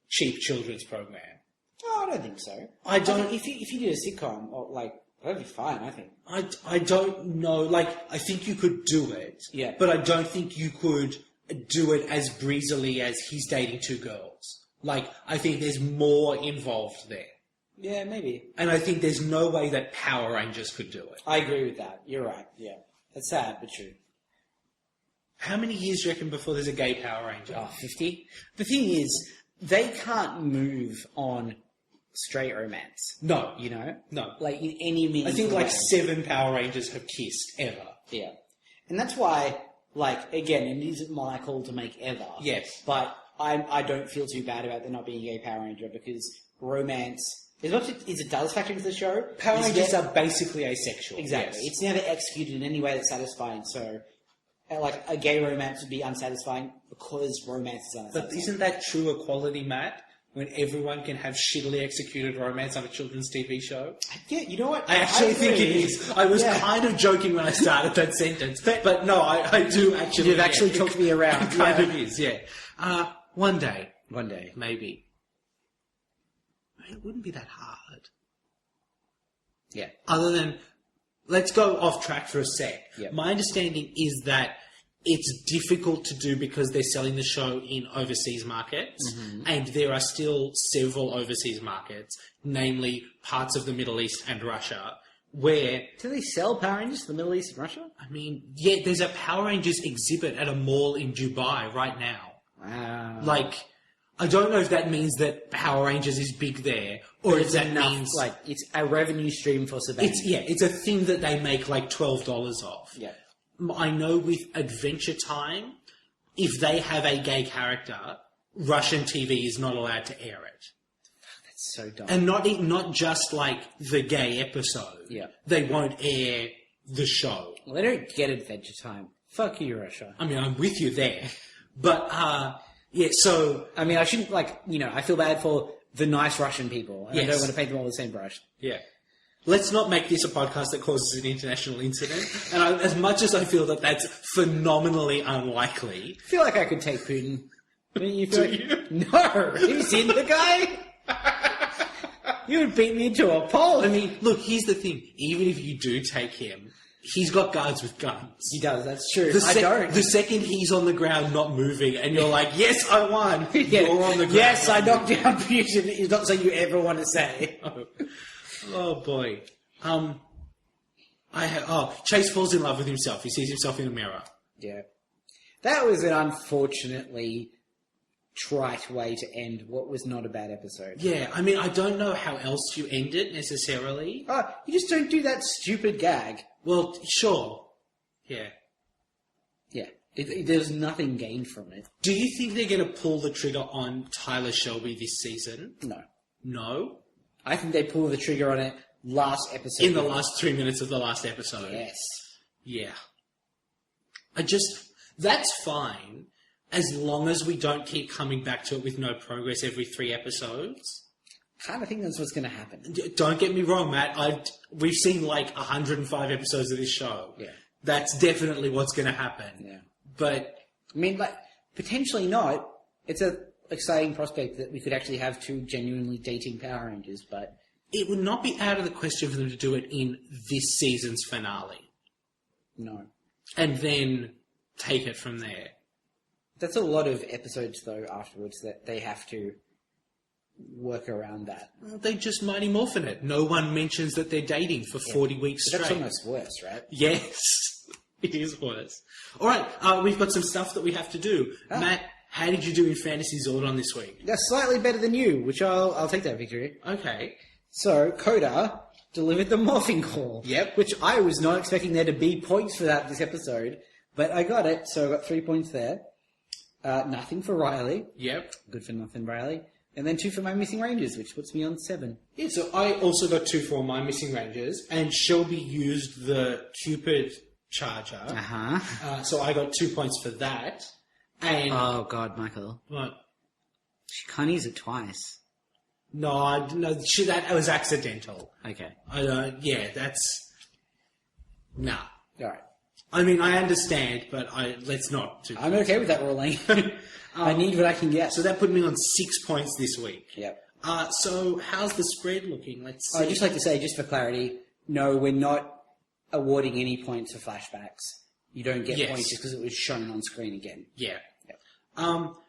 Speaker 4: cheap children's program.
Speaker 2: Oh, I don't think so.
Speaker 4: I don't...
Speaker 2: think if you did a sitcom, or, like, that'd be fine, I think.
Speaker 4: I don't know. Like, I think you could do it.
Speaker 2: Yeah.
Speaker 4: But I don't think you could do it as breezily as he's dating 2 girls. Like, I think there's more involved there.
Speaker 2: Yeah, maybe.
Speaker 4: And I think there's no way that Power Rangers could do it.
Speaker 2: I agree with that. You're right. Yeah. That's sad, but true.
Speaker 4: How many years do you reckon before there's a gay Power Ranger?
Speaker 2: Oh, 50? The thing is, they can't move on straight romance.
Speaker 4: No.
Speaker 2: You know?
Speaker 4: No.
Speaker 2: Like, in any meaningful
Speaker 4: I think, like,
Speaker 2: way.
Speaker 4: 7 Power Rangers have kissed ever.
Speaker 2: Yeah. And that's why, like, again, it isn't my call to make ever.
Speaker 4: Yes.
Speaker 2: But I don't feel too bad about there not being a gay Power Ranger because romance, as much as it does factor into the show...
Speaker 4: Power Rangers are basically asexual.
Speaker 2: Exactly.
Speaker 4: Yes.
Speaker 2: It's never executed in any way that's satisfying, so... Like, a gay romance would be unsatisfying because romance is unsatisfying.
Speaker 4: But isn't that true equality, Matt? When everyone can have shittily executed romance on a children's TV show?
Speaker 2: Yeah, you know what?
Speaker 4: I actually think it
Speaker 2: agree.
Speaker 4: is. I was kind of joking when I started that sentence. But no, I do actually...
Speaker 2: You've actually talked me around.
Speaker 4: It kind of is, yeah. One day.
Speaker 2: One day.
Speaker 4: Maybe. It wouldn't be that hard.
Speaker 2: Yeah.
Speaker 4: Other than... Let's go off track for a sec.
Speaker 2: Yep.
Speaker 4: My understanding is that it's difficult to do because they're selling the show in overseas markets, and there are still several overseas markets, namely parts of the Middle East and Russia, where...
Speaker 2: Do they sell Power Rangers to the Middle East and Russia?
Speaker 4: I mean, yeah, there's a Power Rangers exhibit at a mall in Dubai right now.
Speaker 2: Wow.
Speaker 4: Like, I don't know if that means that Power Rangers is big there, or if that
Speaker 2: enough,
Speaker 4: means...
Speaker 2: like, it's a revenue stream for Savannah.
Speaker 4: It's a thing that they make like $12 off.
Speaker 2: Yeah.
Speaker 4: I know with Adventure Time, if they have a gay character, Russian TV is not allowed to air it.
Speaker 2: That's so dumb.
Speaker 4: And not just like the gay episode.
Speaker 2: Yeah.
Speaker 4: They won't air the show.
Speaker 2: Well, they don't get Adventure Time. Fuck you, Russia.
Speaker 4: I mean, I'm with you there. But, yeah, so...
Speaker 2: I mean, I shouldn't, like, you know, I feel bad for the nice Russian people. And I
Speaker 4: Yes.
Speaker 2: don't want to paint them all with the same brush.
Speaker 4: Yeah. Let's not make this a podcast that causes an international incident. And as much as I feel that that's phenomenally unlikely...
Speaker 2: I feel like I could take Putin. Don't you feel
Speaker 4: Do
Speaker 2: like... No! Have you seen the guy? You would beat me to a pole.
Speaker 4: I mean, look, here's the thing. Even if you do take him, he's got guards with guns.
Speaker 2: He does, that's true.
Speaker 4: The
Speaker 2: I don't.
Speaker 4: The second he's on the ground not moving and you're like, yes, I won, you're on the ground.
Speaker 2: Yes, I knocked down Putin. It's not something you ever want to say.
Speaker 4: Oh, boy. Chase falls in love with himself. He sees himself in a mirror.
Speaker 2: Yeah. That was an unfortunately trite way to end what was not a bad episode.
Speaker 4: Yeah, I mean, I don't know how else you end it necessarily.
Speaker 2: You just don't do that stupid gag.
Speaker 4: Well, sure. Yeah.
Speaker 2: Yeah. There's nothing gained from it.
Speaker 4: Do you think they're going to pull the trigger on Tyler Shelby this season?
Speaker 2: No.
Speaker 4: No?
Speaker 2: I think they pull the trigger on it last episode.
Speaker 4: In the last 3 minutes of the last episode?
Speaker 2: Yes.
Speaker 4: Yeah. That's fine, as long as we don't keep coming back to it with no progress every 3 episodes.
Speaker 2: I kind of think that's what's going to happen.
Speaker 4: Don't get me wrong, Matt. We've seen like 105 episodes of this show.
Speaker 2: Yeah.
Speaker 4: That's definitely what's going to happen.
Speaker 2: Yeah.
Speaker 4: But...
Speaker 2: I mean, like, potentially not. It's a exciting prospect that we could actually have 2 genuinely dating Power Rangers, but...
Speaker 4: It would not be out of the question for them to do it in this season's finale.
Speaker 2: No.
Speaker 4: And then take it from there.
Speaker 2: That's a lot of episodes, though, afterwards, that they have to work around that.
Speaker 4: Well, they just Mighty Morphin it. No one mentions that they're dating for 40 weeks
Speaker 2: But
Speaker 4: straight.
Speaker 2: that's almost worse, right?
Speaker 4: Yes, it is worse. All right, we've got some stuff that we have to do. Matt, how did you do in Fantasy Zordon this week?
Speaker 2: That's slightly better than you, which I'll take that victory.
Speaker 4: Okay.
Speaker 2: So, Coda delivered the morphing call.
Speaker 4: Yep.
Speaker 2: Which I was not expecting there to be points for that this episode, but I got it, so I got 3 points there. Nothing for Riley.
Speaker 4: Yep.
Speaker 2: Good for nothing, Riley. And then 2 for my Missing Rangers, which puts me on 7.
Speaker 4: Yeah, so I also got 2 for my Missing Rangers, and Shelby used the Cupid charger.
Speaker 2: Uh-huh.
Speaker 4: So I got 2 points for that. And
Speaker 2: Oh, God, Michael.
Speaker 4: what?
Speaker 2: She can't use it twice.
Speaker 4: No, that was accidental.
Speaker 2: Okay.
Speaker 4: I don't. Yeah, that's nah.
Speaker 2: All right.
Speaker 4: I mean, I understand, but let's not.
Speaker 2: I'm okay with that ruling. I need what I can get.
Speaker 4: So that put me on 6 points this week.
Speaker 2: Yep.
Speaker 4: So how's the spread looking? Let's see.
Speaker 2: I'd just like to say, just for clarity, no, we're not awarding any points for flashbacks. You don't get
Speaker 4: Yes.
Speaker 2: points just because it was shown on screen again.
Speaker 4: Yeah.
Speaker 2: Yep.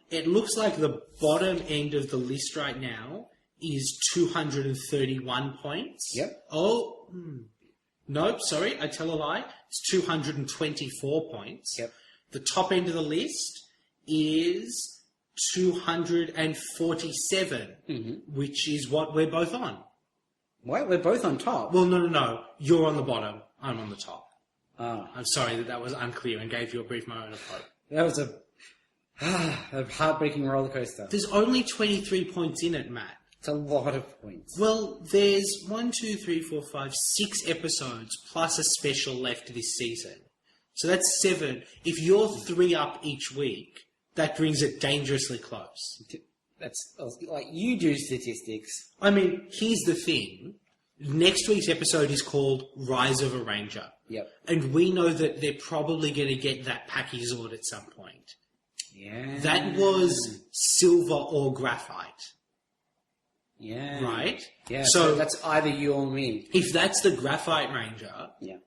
Speaker 4: It looks like the bottom end of the list right now is 231 points.
Speaker 2: Yep.
Speaker 4: Oh, nope, sorry, I tell a lie. It's 224 points.
Speaker 2: Yep.
Speaker 4: The top end of the list is 247, which is what we're both on.
Speaker 2: What? We're both on top.
Speaker 4: Well, no. You're on the bottom. I'm on the top.
Speaker 2: Oh.
Speaker 4: I'm sorry that was unclear and gave you a brief moment of hope.
Speaker 2: That was a heartbreaking roller coaster.
Speaker 4: There's only 23 points in it, Matt.
Speaker 2: It's a lot of points.
Speaker 4: Well, there's 6 episodes plus a special left this season. So that's 7. If you're 3 up each week, that brings it dangerously close.
Speaker 2: That's like you do statistics.
Speaker 4: I mean, here's the thing. Next week's episode is called Rise of a Ranger.
Speaker 2: Yep.
Speaker 4: And we know that they're probably going to get that Pachysord at some point.
Speaker 2: Yeah.
Speaker 4: That was silver or graphite.
Speaker 2: Yeah.
Speaker 4: Right?
Speaker 2: Yeah.
Speaker 4: So
Speaker 2: So that's either you or me.
Speaker 4: if that's the Graphite Ranger,
Speaker 2: Yeah.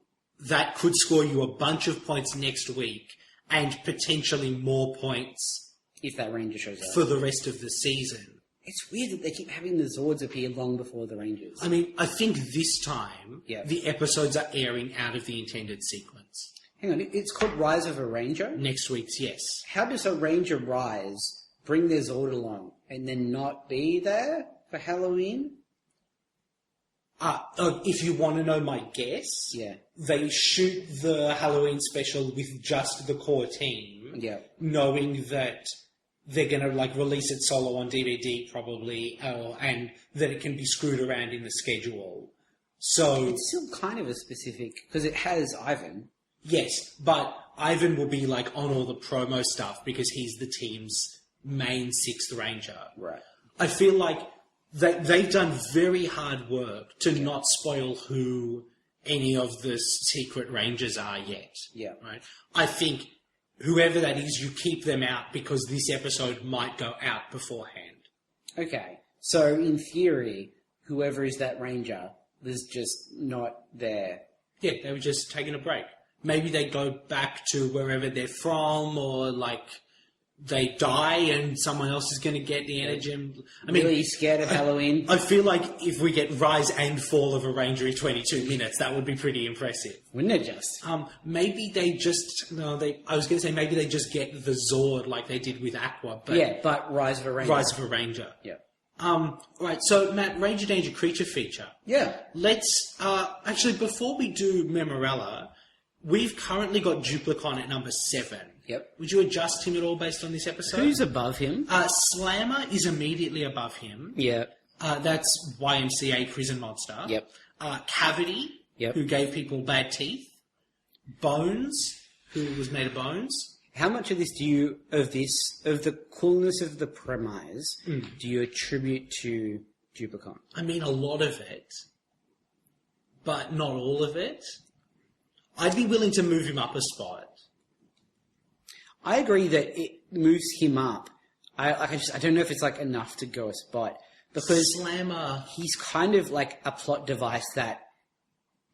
Speaker 4: that could score you a bunch of points next week and potentially more points
Speaker 2: If that ranger shows up.
Speaker 4: for the rest of the season.
Speaker 2: It's weird that they keep having the Zords appear long before the Rangers.
Speaker 4: I mean, I think this time
Speaker 2: Yeah.
Speaker 4: the episodes are airing out of the intended sequence.
Speaker 2: Hang on, it's called Rise of a Ranger?
Speaker 4: Next week's, yes.
Speaker 2: How does a Ranger rise, bring their Zord along, and then not be there for Halloween?
Speaker 4: If you want to know my guess,
Speaker 2: Yeah.
Speaker 4: they shoot the Halloween special with just the core team,
Speaker 2: Yeah.
Speaker 4: knowing that they're going to release it solo on DVD probably, and that it can be screwed around in the schedule. So
Speaker 2: It's still kind of a specific, because it has Ivan.
Speaker 4: yes, but Ivan will be on all the promo stuff because he's the team's main 6th Ranger.
Speaker 2: Right.
Speaker 4: I feel like they've done very hard work to not spoil who any of the secret Rangers are yet.
Speaker 2: Yeah.
Speaker 4: Right? I think whoever that is, you keep them out because this episode might go out beforehand.
Speaker 2: Okay. So, in theory, whoever is that Ranger is just not there.
Speaker 4: Yeah, they were just taking a break. Maybe they go back to wherever they're from, or like they die and someone else is going to get the energy. I mean,
Speaker 2: Really scared of Halloween?
Speaker 4: I feel like if we get rise and fall of a Ranger in 22 minutes, that would be pretty impressive.
Speaker 2: Wouldn't it just?
Speaker 4: Maybe they just I was going to say maybe they just get the Zord like they did with Aqua, but
Speaker 2: Yeah, but Rise of a Ranger.
Speaker 4: Rise of a Ranger.
Speaker 2: Yeah.
Speaker 4: Right. So Matt, Ranger Danger creature feature.
Speaker 2: Yeah.
Speaker 4: Let's actually before we do Memorella, we've currently got Duplicon at number 7.
Speaker 2: Yep.
Speaker 4: Would you adjust him at all based on this episode?
Speaker 2: Who's above him?
Speaker 4: Slammer is immediately above him.
Speaker 2: Yeah.
Speaker 4: That's YMCA Prison Monster.
Speaker 2: Yep.
Speaker 4: Cavity,
Speaker 2: Yep.
Speaker 4: who gave people bad teeth. Bones, who was made of bones.
Speaker 2: How much of the coolness of the premise, do you attribute to Duplicon?
Speaker 4: I mean, a lot of it, but not all of it. I'd be willing to move him up a spot.
Speaker 2: I agree that it moves him up. I don't know if it's like enough to go a spot because
Speaker 4: Slammer,
Speaker 2: he's kind of like a plot device that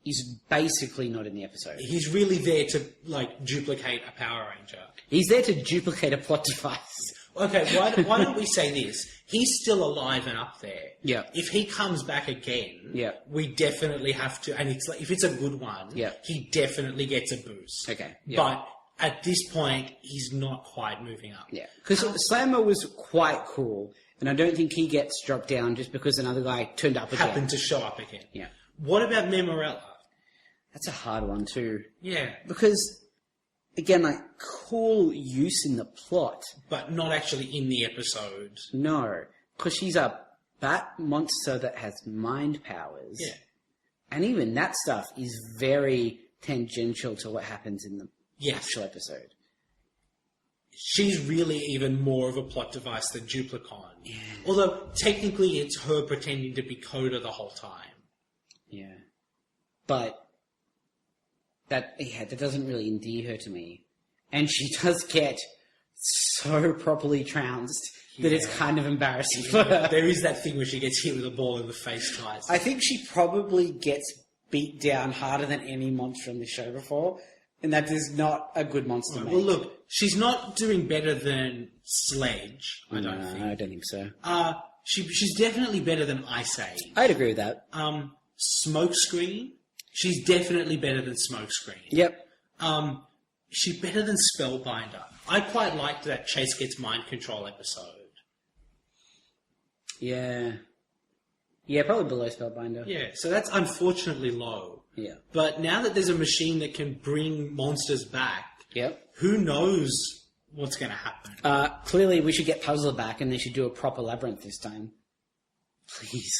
Speaker 2: is basically not in the episode.
Speaker 4: he's really there to like duplicate a Power Ranger.
Speaker 2: He's there to duplicate a plot device.
Speaker 4: Okay, why don't we say this? He's still alive and up there.
Speaker 2: Yeah.
Speaker 4: If he comes back again,
Speaker 2: Yeah.
Speaker 4: we definitely have to, and it's like, if it's a good one,
Speaker 2: Yeah.
Speaker 4: he definitely gets a boost.
Speaker 2: Okay, yeah.
Speaker 4: But at this point, he's not quite moving up.
Speaker 2: Yeah, because Slammer was quite cool, and I don't think he gets dropped down just because another guy turned up again.
Speaker 4: Happened to show up again.
Speaker 2: Yeah.
Speaker 4: What about Memorella?
Speaker 2: That's a hard one too.
Speaker 4: Yeah.
Speaker 2: Because, again, like, cool use in the plot.
Speaker 4: But not actually in the episode.
Speaker 2: No, because she's a bat monster that has mind powers.
Speaker 4: Yeah.
Speaker 2: And even that stuff is very tangential to what happens in the actual episode.
Speaker 4: She's really even more of a plot device than Duplicon. Yeah. Although, technically, it's her pretending to be Coda the whole time.
Speaker 2: Yeah. But that doesn't really endear her to me. And she does get so properly trounced that it's kind of embarrassing for her.
Speaker 4: There is that thing where she gets hit with a ball in the face twice.
Speaker 2: I think she probably gets beat down harder than any monster on the show before, and that is not a good monster.
Speaker 4: Well, look, she's not doing better than Sledge, I don't think.
Speaker 2: I don't think so.
Speaker 4: She's definitely better than Ice Age.
Speaker 2: I'd agree with that.
Speaker 4: Smokescreen, she's definitely better than Smokescreen.
Speaker 2: Yep.
Speaker 4: She's better than Spellbinder. I quite liked that Chase Gets Mind Control episode.
Speaker 2: Yeah. Yeah, probably below Spellbinder.
Speaker 4: Yeah, so that's unfortunately low.
Speaker 2: Yeah.
Speaker 4: But now that there's a machine that can bring monsters back,
Speaker 2: Yep.
Speaker 4: who knows what's going to happen?
Speaker 2: Clearly, we should get Puzzler back, and they should do a proper labyrinth this time. Please.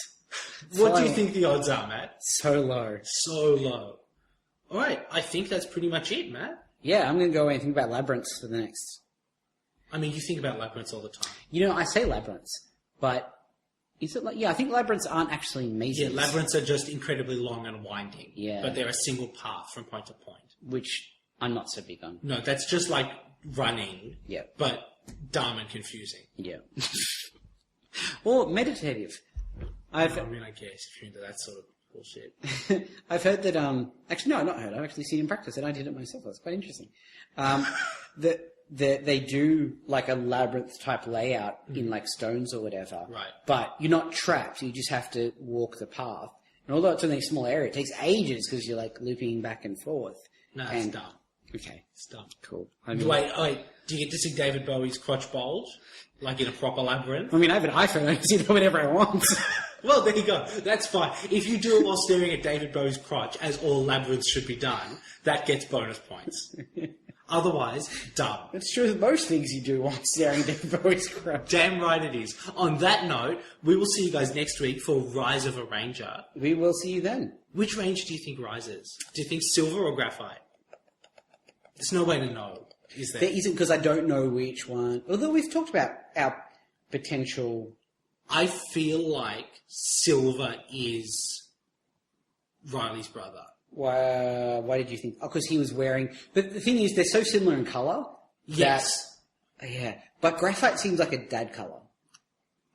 Speaker 4: What do you think the odds are, Matt?
Speaker 2: So low.
Speaker 4: So low. All right, I think that's pretty much it, Matt.
Speaker 2: Yeah, I'm going to go away and think about labyrinths for the next.
Speaker 4: I mean, you think about labyrinths all the time.
Speaker 2: You know, I say labyrinths, but is it like? Yeah, I think labyrinths aren't actually mazes.
Speaker 4: Yeah, labyrinths are just incredibly long and winding.
Speaker 2: Yeah.
Speaker 4: But they're a single path from point to point.
Speaker 2: Which I'm not so big on.
Speaker 4: No, that's just like running.
Speaker 2: Yeah.
Speaker 4: But dumb and confusing.
Speaker 2: Yeah. Or meditative.
Speaker 4: I mean, I guess if you're into that sort of bullshit.
Speaker 2: I've heard that, actually, no, I've not heard. I've actually seen in practice, and I did it myself. That's quite interesting. That they do like a labyrinth type layout in like stones or whatever.
Speaker 4: Right.
Speaker 2: But you're not trapped. You just have to walk the path. And although it's only a small area, it takes ages because you're like looping back and forth.
Speaker 4: No, it's dumb.
Speaker 2: Okay.
Speaker 4: It's dumb.
Speaker 2: Cool.
Speaker 4: Wait, do you get to see David Bowie's crotch bulge? Like in a proper labyrinth?
Speaker 2: I mean, I have an iPhone. I can see it whenever I want.
Speaker 4: Well, there you go. That's fine. If you do it while staring at David Bowie's crotch, as all labyrinths should be done, that gets bonus points. Otherwise, dumb.
Speaker 2: It's true with most things you do while staring at David Bowie's crotch.
Speaker 4: Damn right it is. On that note, we will see you guys next week for Rise of a Ranger.
Speaker 2: We will see you then.
Speaker 4: Which Ranger do you think rises? Do you think silver or graphite? There's no way to know, is there?
Speaker 2: There isn't, because I don't know which one. Although we've talked about our potential
Speaker 4: I feel like Silver is Riley's brother.
Speaker 2: Why did you think? Oh, because he was wearing... But the thing is, they're so similar in colour.
Speaker 4: Yes.
Speaker 2: Yeah. But graphite seems like a dad colour.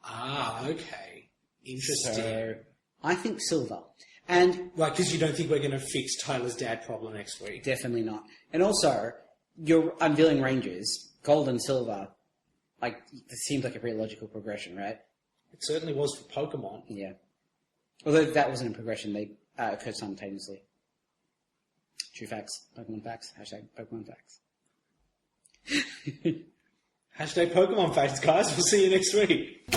Speaker 4: Ah, okay. Interesting.
Speaker 2: So, I think silver. And...
Speaker 4: Right, because you don't think we're going to fix Tyler's dad problem next week.
Speaker 2: Definitely not. And also, you're unveiling Rangers, gold and silver. Like, it seems like a pretty logical progression, right?
Speaker 4: It certainly was for Pokemon.
Speaker 2: Yeah. Although that wasn't a progression, they occurred simultaneously. True facts. Pokemon facts. Hashtag Pokemon facts.
Speaker 4: Hashtag Pokemon facts, guys. We'll see you next week.